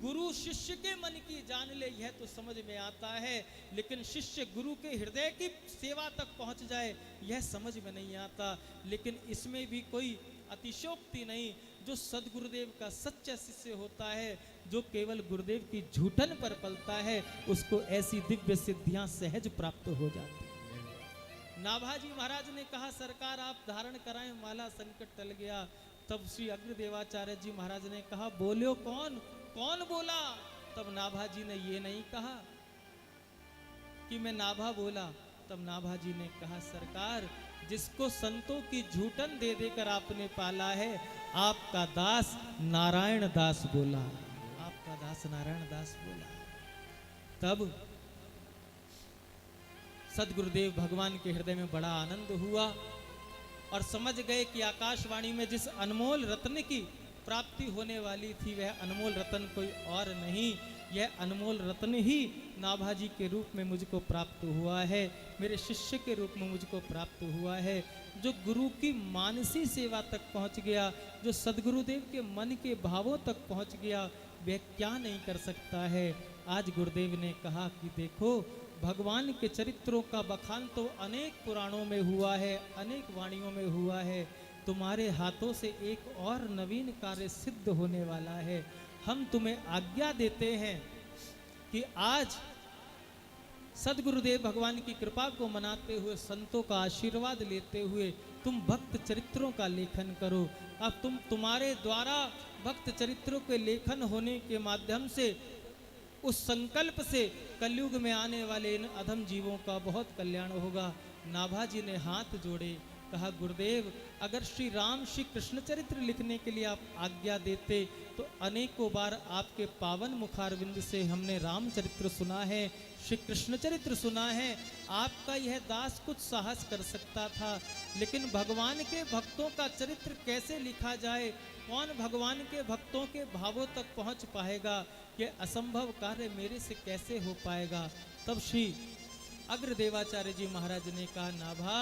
गुरु शिष्य के मन की जान ले, यह तो समझ में आता है, लेकिन शिष्य गुरु के हृदय की सेवा तक पहुंच जाए यह समझ में नहीं आता। लेकिन इसमें भी कोई अतिशयोक्ति नहीं। जो सदगुरुदेव का सच्चा शिष्य होता है, जो केवल गुरुदेव की झूठन पर पलता है, उसको ऐसी दिव्य सिद्धियां सहज प्राप्त हो जाती है। नाभाजी महाराज ने कहा, सरकार आप धारण कराएं माला, संकट टल गया। तब श्री अग्रदेवाचार्य जी महाराज ने कहा, बोलो कौन? कौन बोला? तब नाभाजी ने ये नहीं कहा कि मैं नाभा बोला। तब नाभाजी ने कहा, सरकार जिसको संतों की झूठन दे देकर आपने पाला है, आपका दास नारायण दास बोला, आपका दास नारायण दास बोला। तब सदगुरुदेव भगवान के हृदय में बड़ा आनंद हुआ और समझ गए कि आकाशवाणी में जिस अनमोल रत्न की प्राप्ति होने वाली थी, वह अनमोल रत्न कोई और नहीं, यह अनमोल रत्न ही नाभाजी के रूप में मुझको प्राप्त हुआ है, मेरे शिष्य के रूप में मुझको प्राप्त हुआ है। जो गुरु की मानसी सेवा तक पहुंच गया, जो सदगुरुदेव के मन के भावों तक पहुंच गया, वह क्या नहीं कर सकता है। आज गुरुदेव ने कहा कि देखो, भगवान के चरित्रों का बखान तो अनेक पुराणों में हुआ है, अनेक वाणियों में हुआ है, तुम्हारे हाथों से एक और नवीन कार्य सिद्ध होने वाला है। हम तुम्हें आज्ञा देते हैं कि आज सदगुरुदेव भगवान की कृपा को मनाते हुए, संतों का आशीर्वाद लेते हुए तुम भक्त चरित्रों का लेखन करो। अब तुम्हारे द्वारा भक्त चरित्रों के लेखन होने के माध्यम से, उस संकल्प से कलयुग में आने वाले इन अधम जीवों का बहुत कल्याण होगा। नाभाजी ने हाथ जोड़े, कहा, गुरुदेव अगर श्री राम श्री कृष्ण चरित्र लिखने के लिए आप आज्ञा देते तो अनेकों बार आपके पावन मुखारविंद से हमने रामचरित्र सुना है, श्री कृष्ण चरित्र सुना है। आपका यह दास कुछ साहस कर सकता था, लेकिन भगवान के भक्तों का चरित्र कैसे लिखा जाए, कौन भगवान के भक्तों के भावों तक पहुंच पाएगा, यह असंभव कार्य मेरे से कैसे हो पाएगा। तब श्री अग्रदेवाचार्य जी महाराज ने कहा, नाभा,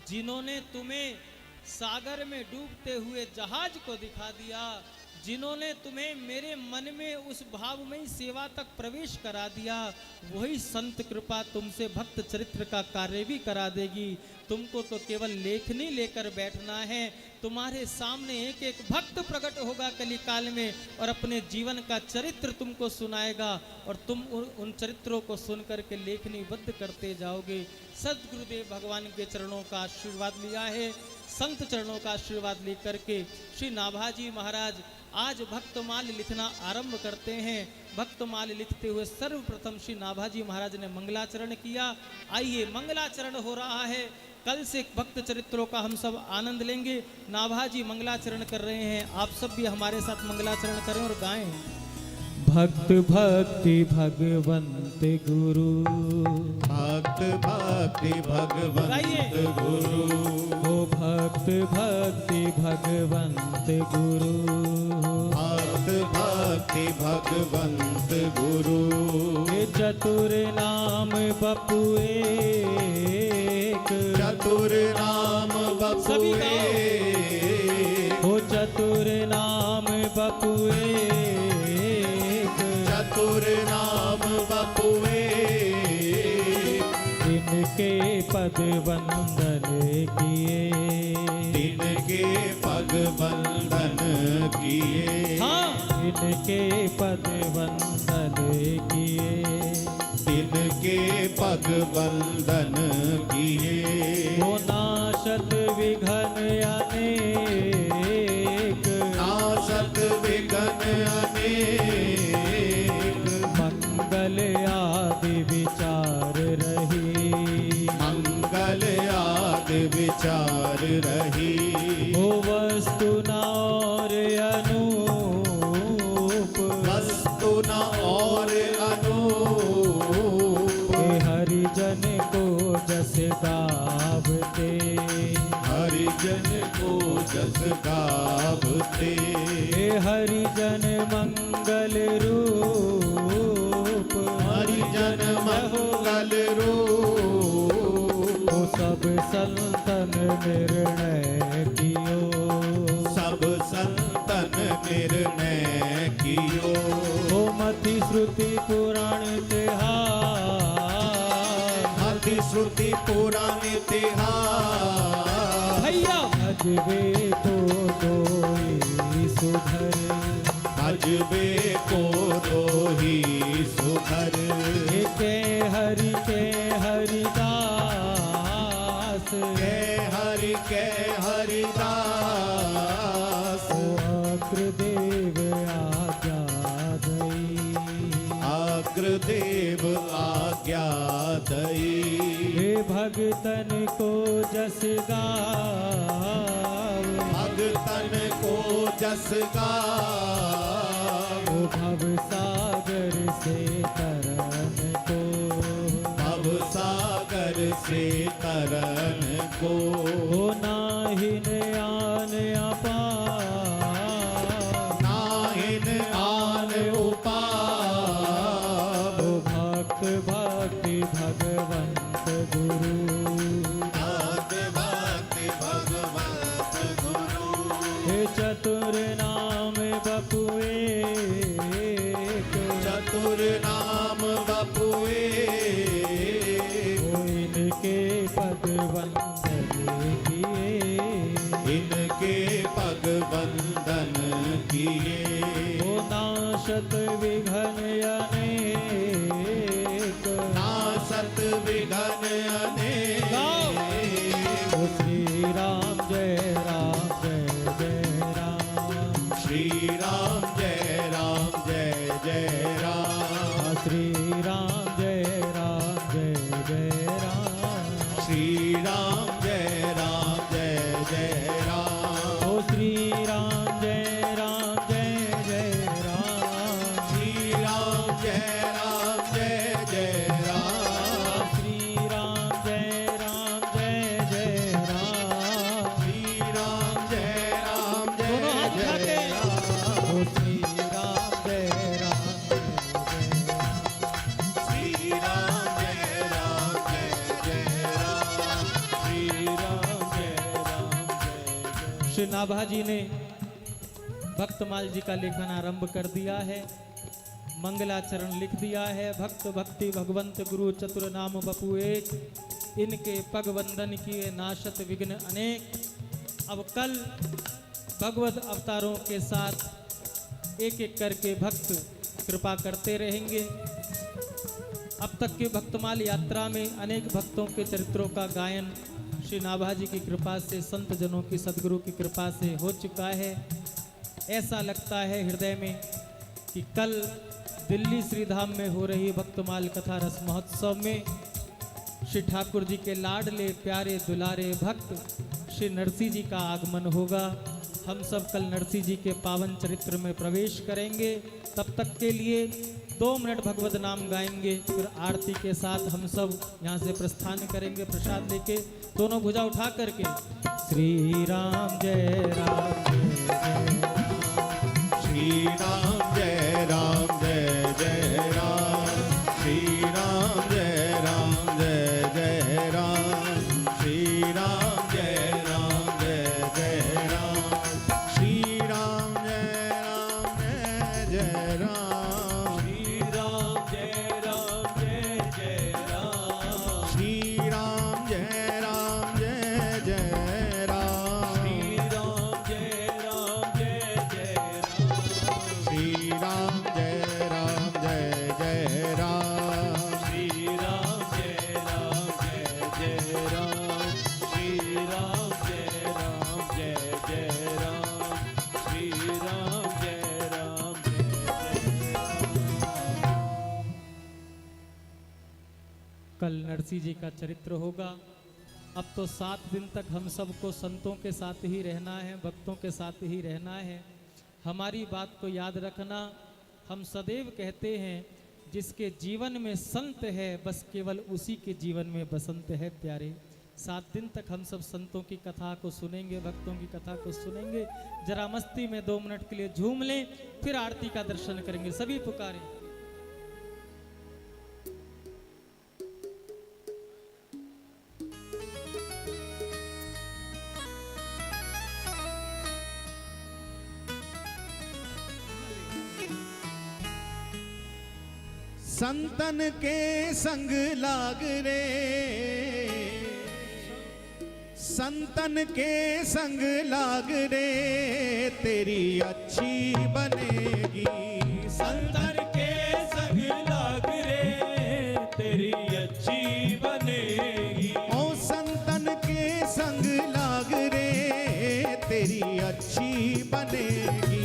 जिन्होंने तुम्हें सागर में डूबते हुए जहाज को दिखा दिया, जिन्होंने तुम्हें मेरे मन में उस भावमयी सेवा तक प्रवेश करा दिया, वही संत कृपा तुमसे भक्त चरित्र का कार्य भी करा देगी। तुमको तो केवल लेखनी लेकर बैठना है, तुम्हारे सामने एक एक भक्त प्रकट होगा कलिकाल में और अपने जीवन का चरित्र तुमको सुनाएगा और तुम उन चरित्रों को सुनकर के लेखनीबद्ध करते जाओगे। सदगुरुदेव भगवान के चरणों का आशीर्वाद लिया है, संत चरणों का आशीर्वाद लेकर के श्री नाभाजी महाराज आज भक्तमाल लिखना आरंभ करते हैं। भक्तमाल लिखते हुए सर्वप्रथम श्री नाभाजी महाराज ने मंगलाचरण किया। आइए, मंगलाचरण हो रहा है। कल से भक्त चरित्रों का हम सब आनंद लेंगे। नाभाजी मंगलाचरण कर रहे हैं, आप सब भी हमारे साथ मंगलाचरण करें और गाएं। भक्त भक्ति भगवंत गुरु, भक्त भक्ति भगवंत गुरु, ओ भक्त भक्ति भगवंत गुरु, भक्त भक्ति भगवंत गुरु। चतुर नाम बपु एक, चतुर नाम बपु एक, ओ चतुर नाम बपु एक, चतुर नाम पद वंदन किए, इनके पग बंधन किए, हाँ इनके पद वंदन किए, इनके पग बंधन किए। वो नाशत विघ्न अनेक, नाशत विघ्न अनेक, मंगल आदि विचार रही, मंगल आदि विचार रही। वो वस्तु न और अनूप, वस्तु न और अनूप, हे हरिजन को जस गावते, हरिजन को जस गावते। हे हरिजन मंगल रूप, हरिजन मंगल रूप, वो सब संतन निर्णय कियो, सब संतन निर्णय कियो। वो मति श्रुति पुराण तिहार, मति श्रुति पुराण तिहार, भैया भजबे को दोई सुधर, भजबे को दोही सुधर। के हरिदास, के हरिदास, अग्रदेव आज्ञा दई, अग्रदेव आज्ञा दई। हे भगतन को जस गाव, भगतन को जस गाव, वो भव सागर से तरन को, भव सागर से तरन को। हो नाहिन आन अपार, नाहिन आन उपाय, वो भक्त भक्ति भगवंत गुरु, भक्त भक्ति भगवंत गुरु। हे चतुर नाम बपु एक, चतुर नाम बपु एक, वो इनके पद वंदन किए, इनके पग बंधन किए। वो नाशत विघ्न अनेक, नासत विघ्न अनेक। वो श्री राम जय राम जय जय राम, श्री राम जय राम जय जय राम। श्री राम जय राम जय जय राम, श्री राम जय राम जय जय राम। ओ श्री राम जय राम जय जय राम, श्री राम जय राम जय जय राम। श्री राम जय राम जय जय राम, श्री राम जय राम जय दोनों हाथ उठा जय के। राम। ओ श्री राम जय राम जय श्री राम जय राम जय जय राम। श्री राम जय राम जय जय। श्री नाभा जी ने भक्तमाल जी का लेखन आरंभ कर दिया है, मंगलाचरण लिख दिया है। भक्त भक्ति भगवंत गुरु चतुर नाम बपु एक, इनके पग वंदन किए नाशत विघ्न अनेक। अब कल भगवत अवतारों के साथ एक एक करके भक्त कृपा करते रहेंगे। अब तक के भक्तमाल यात्रा में अनेक भक्तों के चरित्रों का गायन श्री नाभा जी की कृपा से, संत जनों की सदगुरु की कृपा से हो चुका है। ऐसा लगता है हृदय में कि कल दिल्ली श्रीधाम में हो रही भक्तमाल कथा रस महोत्सव में श्री ठाकुर जी के लाडले प्यारे दुलारे भक्त श्री नरसिंह जी का आगमन होगा। हम सब कल नरसिंह जी के पावन चरित्र में प्रवेश करेंगे। तब तक के लिए 2 मिनट भगवत नाम गाएंगे, फिर आरती के साथ हम सब यहाँ से प्रस्थान करेंगे प्रसाद लेके। दोनों भुजा उठा करके श्री राम जय राम जय श्री राम जय राम जय जय राम। श्री राम जय राम जय जय राम। श्री राम जय राम जय जय राम। श्री राम जय राम जय जय राम। श्री राम जय राम जय जय राम। श्री राम जय कल नरसिंह जी का चरित्र होगा। अब तो 7 दिन तक हम सबको संतों के साथ ही रहना है, भक्तों के साथ ही रहना है। हमारी बात को याद रखना। हम सदैव कहते हैं जिसके जीवन में संत है बस केवल उसी के जीवन में बसंत है प्यारे। 7 दिन तक हम सब संतों की कथा को सुनेंगे, भक्तों की कथा को सुनेंगे। जरा मस्ती में 2 मिनट के लिए झूम लें, फिर आरती का दर्शन करेंगे। सभी पुकारें। संतन के संग लाग रे, संतन के संग लाग रे, तेरी अच्छी बनेगी। संतन के संग लाग रे, तेरी अच्छी बनेगी। ओ संतन के संग लाग रे, तेरी अच्छी बनेगी।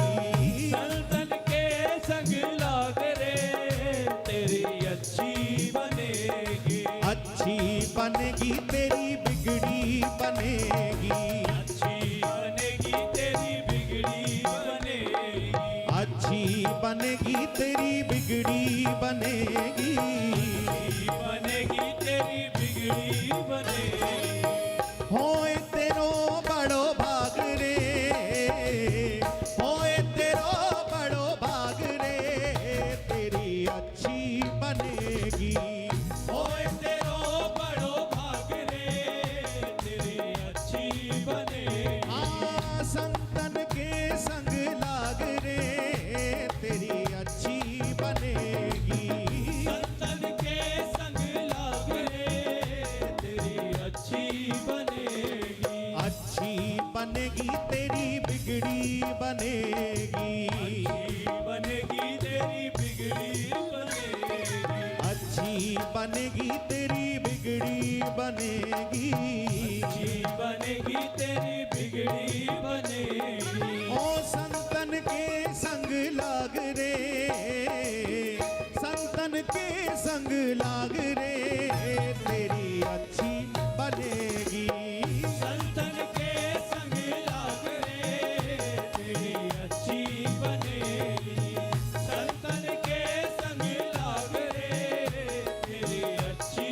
संतन के संग लाग रे, तेरी अच्छी बनेगी। अच्छी बनेगी तेरी बिगड़ी बनेगी। अच्छी बनेगी तेरी बिगड़ी बनेगी। अच्छी बनेगी तेरी बिगड़ी बनेगी। बनेगी तेरी बिगड़ी बनेगी। होए तेरो बड़ो भाग रे, होए तेरो बड़ो भाग रे, तेरी अच्छी बनेगी। ओए तेरो बड़ो भाग रे, तेरी अच्छी बनेगी। संतन के संग लाग रे, तेरी अच्छी बनेगी। संतन के संग लाग रे, तेरी अच्छी बनेगी। अच्छी बनेगी तेरी बिगड़ी बनेगी। बनेगी तेरी बिगड़ी बनेगी। अच्छी बनेगी तेरी बिगड़ी बनेगी। अच्छी बनेगी तेरी बिगड़ी बनेगी। ओ संतन के संग लाग रे, संतन के संग लाग रे, तेरी अच्छी बनेगी। संतन के संग लाग रे, तेरी अच्छी बनेगी। संतन के संग लाग रे, तेरी अच्छी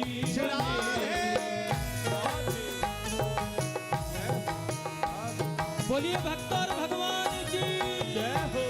बोलिए भक्त और भगवान की जय हो।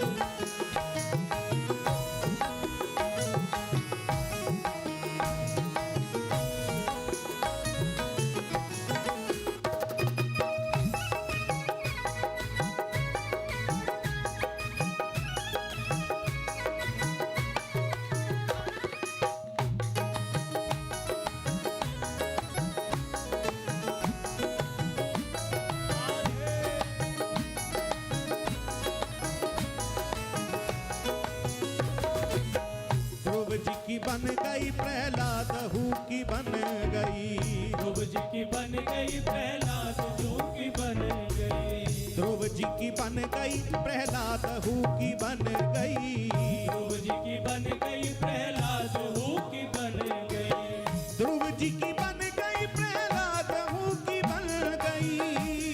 ध्रुव जी की बन गई प्रहलाद हूँ की बन गई। ध्रुव जी की बन गई प्रहलाद हूँ की बन गई। ध्रुव जी की बन गई प्रहलाद हूँ की बन गई। ध्रुव जी की बन गई प्रहलाद हूँ की बन गई। ध्रुव जी की बन गई प्रहलाद हूँ की बन गई।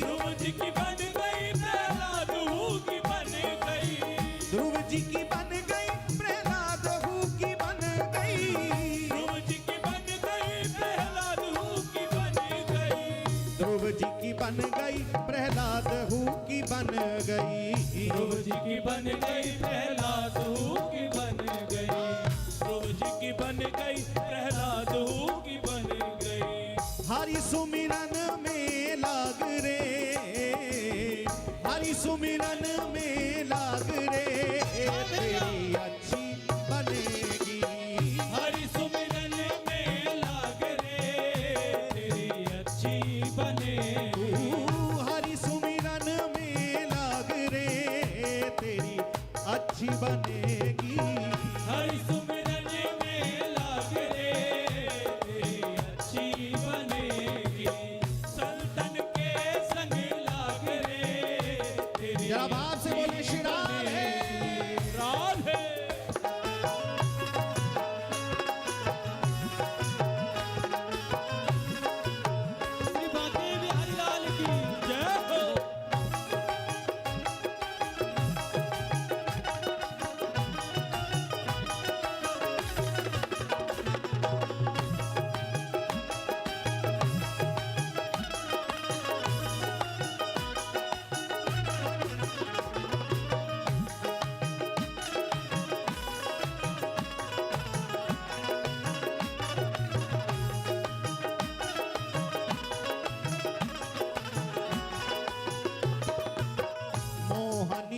ध्रुव जी की बन गई प्रहलाद हूँ की बन गई। ध्रुव जी की बन गई प्रहलाद हूँ की बन गई। ध्रुव जी की बन गई प्रहलाद हूँ की बन गई। ध्रुव जी की बन गई प्रहलाद हूँ की बन गई। ध्रुव जी की बन गई प्रहलाद हूँ की बन गई। ध्रुव जी की बन गई प्रहलाद हूँ की बन गई। हरि सुमिरन में लाग रे, हरि सुमिरन में लाग रे, तेरी अच्छी बनेगी। हरि सुमिरन में लाग रे, तेरी अच्छी बनेगी। तू हरि सुमिरन में लाग रे, तेरी अच्छी बनेगी। हरि सुमिरन में लाग रे, तेरी अच्छी बनेगी। संतन के संग लाग रे, तेरी जरा भाव से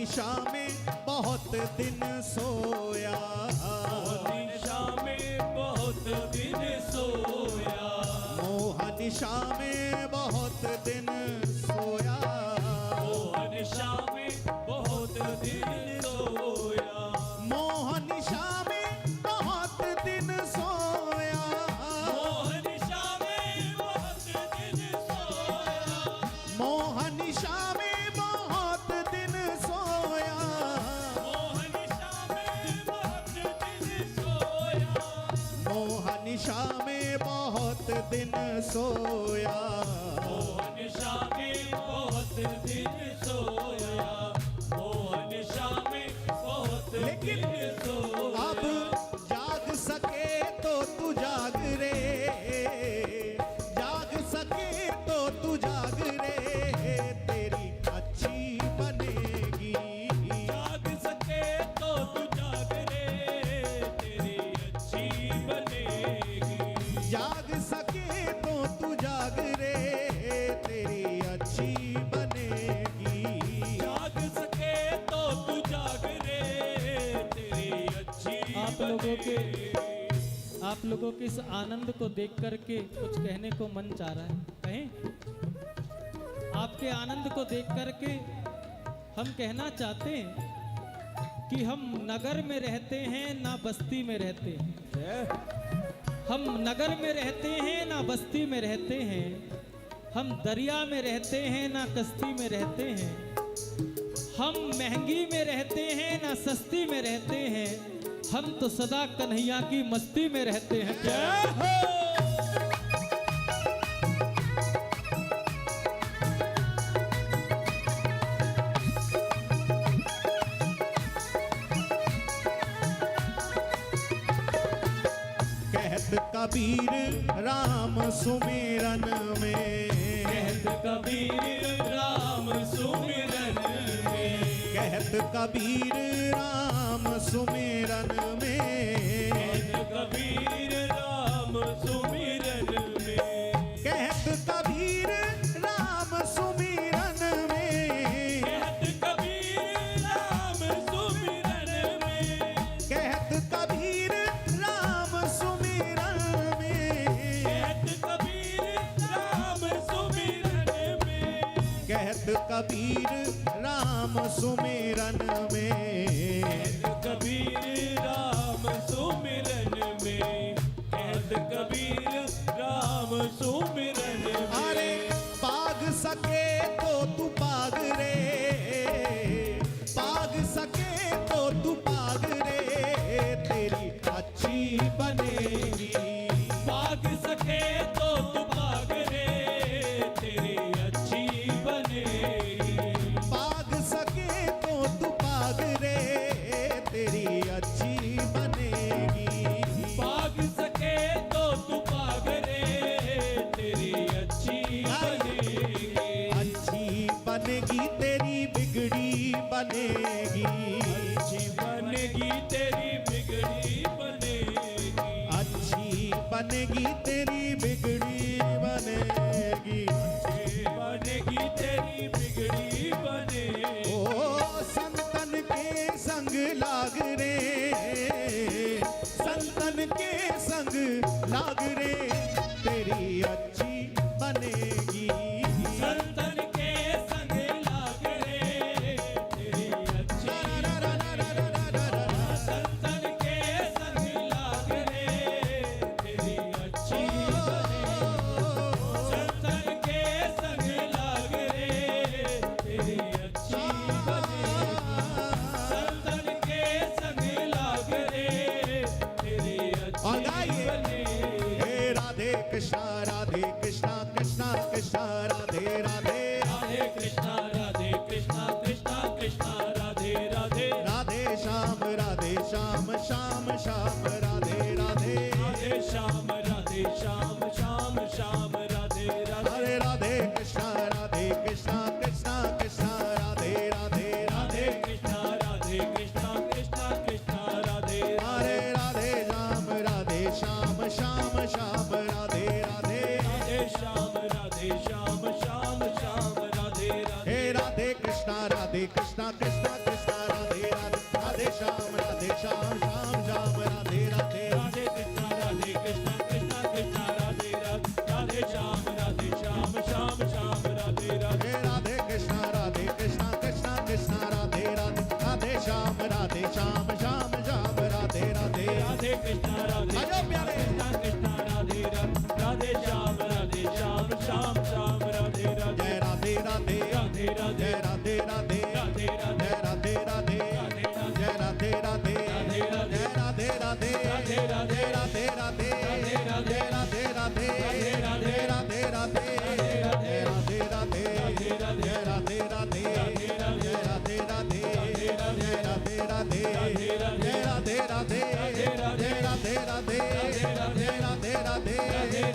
निशा में बहुत दिन सोया, निशा में बहुत दिन सोया, मोह निशा में बहुत दिन सोया, निशा में बहुत दिन सोया, मोह निशा में बहुत दिन सोया, मोह निशा में बहुत दिन सोया, मोह निशा में बहुत दिन सोया, मोह निशा में बहुत दिन सोया, मोह निशा में बहुत दिन सोया, मोह निशा में बहुत दिन सोया, मोह निशा में बहुत लेकिन दिन सोया। अब जाग सके तो तू जाग रे, जाग सके तो तू जाग रे, तेरी अच्छी बनेगी, जाग सके तो तू जाग रे, तेरी अच्छी बनेगी, जाग सके तो तू जाग रे, तेरी अच्छी बनेगी, जाग सके तो तू जाग रे, तेरी अच्छी आप लोगों के इस आनंद को देख करके कुछ कहने को मन चाह रहा है, कहें? आपके आनंद को देख करके हम कहना चाहते हैं कि हम नगर में रहते हैं ना बस्ती में रहते हैं, हम नगर में रहते हैं ना बस्ती में रहते हैं, हम दरिया में रहते हैं ना कश्ती में रहते हैं, हम महंगी में रहते हैं ना सस्ती में रहते हैं, हम तो सदा कन्हैया की मस्ती में रहते हैं। जय हो। कहत कबीर राम सुमिरन में, कहत कबीर राम सुमिरन में, कहत कबीर राम सुमिरन में, कहत कबीर राम सुमिरन में, कहत कबीर राम सुमिरन में, कहत कबीर राम सुमिरन में, कहत कबीर राम सुमिरन में, कहत कबीर राम सुमिरन में, कहत कबीर राम सुमिरन में, कहत कबीर राम सुमिरन में, कहत कबीर राम सुमिरन में। अरे पाग सके तो तू पाग रे, पाग सके तो तू पाग रे, तेरी अच्छी बनेगी, पाग सके तो तू पाग रे, तेरी अच्छी बनेगी, पाग सके तो तू पाग रे, तेरी अच्छी बनेगी, पाग सके तो तू पाग रे, तेरी अच्छी बनेगी, अच्छी बनेगी तेरी बिगड़ी बनेगी, अच्छी बनेगी तेरी बिगड़ी बनेगी, अच्छी बनेगी तेरी बिगड़ी बनेगी, बनेगी तेरी बिगड़ी बनेगी। ओ संतन के संग लाग रे, संतन के संग लाग रे, तेरी अच्छी बनेगी, संतन के संग लाग रे, तेरी अच्छी संतन के संग लाग रे, तेरी अच्छी बनेगी, संतन के संग लाग रे, तेरी अच्छी बनेगी, संतन के संग लाग रे, तेरी और अच्छी गाइए, बनेगी। हे राधे कृष्णा कृष्णा कृष्णा राधे राधे, राधे कृष्णा कृष्णा कृष्णा राधे राधे, राधे श्याम श्याम श्याम राधे राधे, राधे श्याम श्याम श्याम राधे राधे, हरे राधे कृष्णा कृष्णा राधे राधे, राधे कृष्णा कृष्णा राधे हरे राधे श्याम श्याम राधे राधे, राधे श्याम श्याम राधे राधे, हे राधे कृष्णा कृष्णा कृष्णा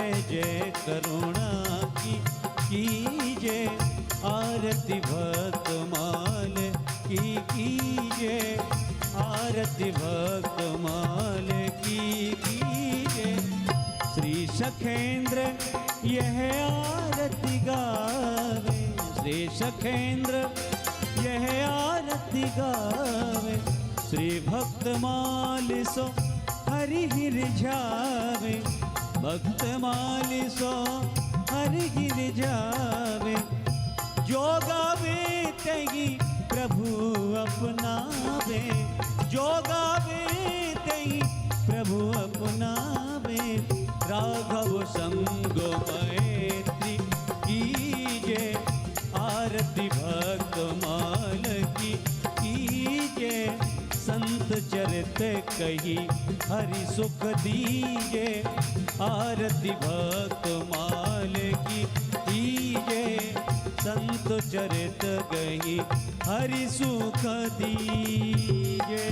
जय जय करुणा की कीजय, आरती भक्तमाल की कीजय, आरती भक्तमाल की कीजय। श्री सखेंद्र यह आरती गावे, श्री सखेंद्र यह आरती गावे। श्री भक्तमाल सो हरि गिरझावे, भक्तमाल सो हरि गिरझावे। जो गावे तही प्रभु अपनावे, जो गावे तही प्रभु अपनावे। राघव संग मैत्री कीजय, आरती भक्तमाल की कीजय। संत चरित कही हरि सुख दीजे, आरती भक्तमाल की कीजय। संत चरित कही हरि सुख दीजे।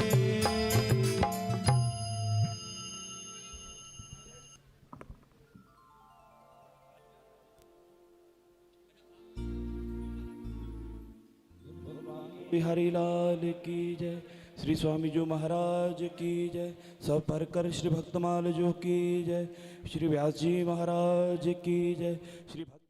बिहारी लाल की जय, श्री स्वामी जो महाराज की जय, सब पर कर श्री भक्तमाल जो की जय, श्री व्यास जी महाराज की जय, श्री भक्त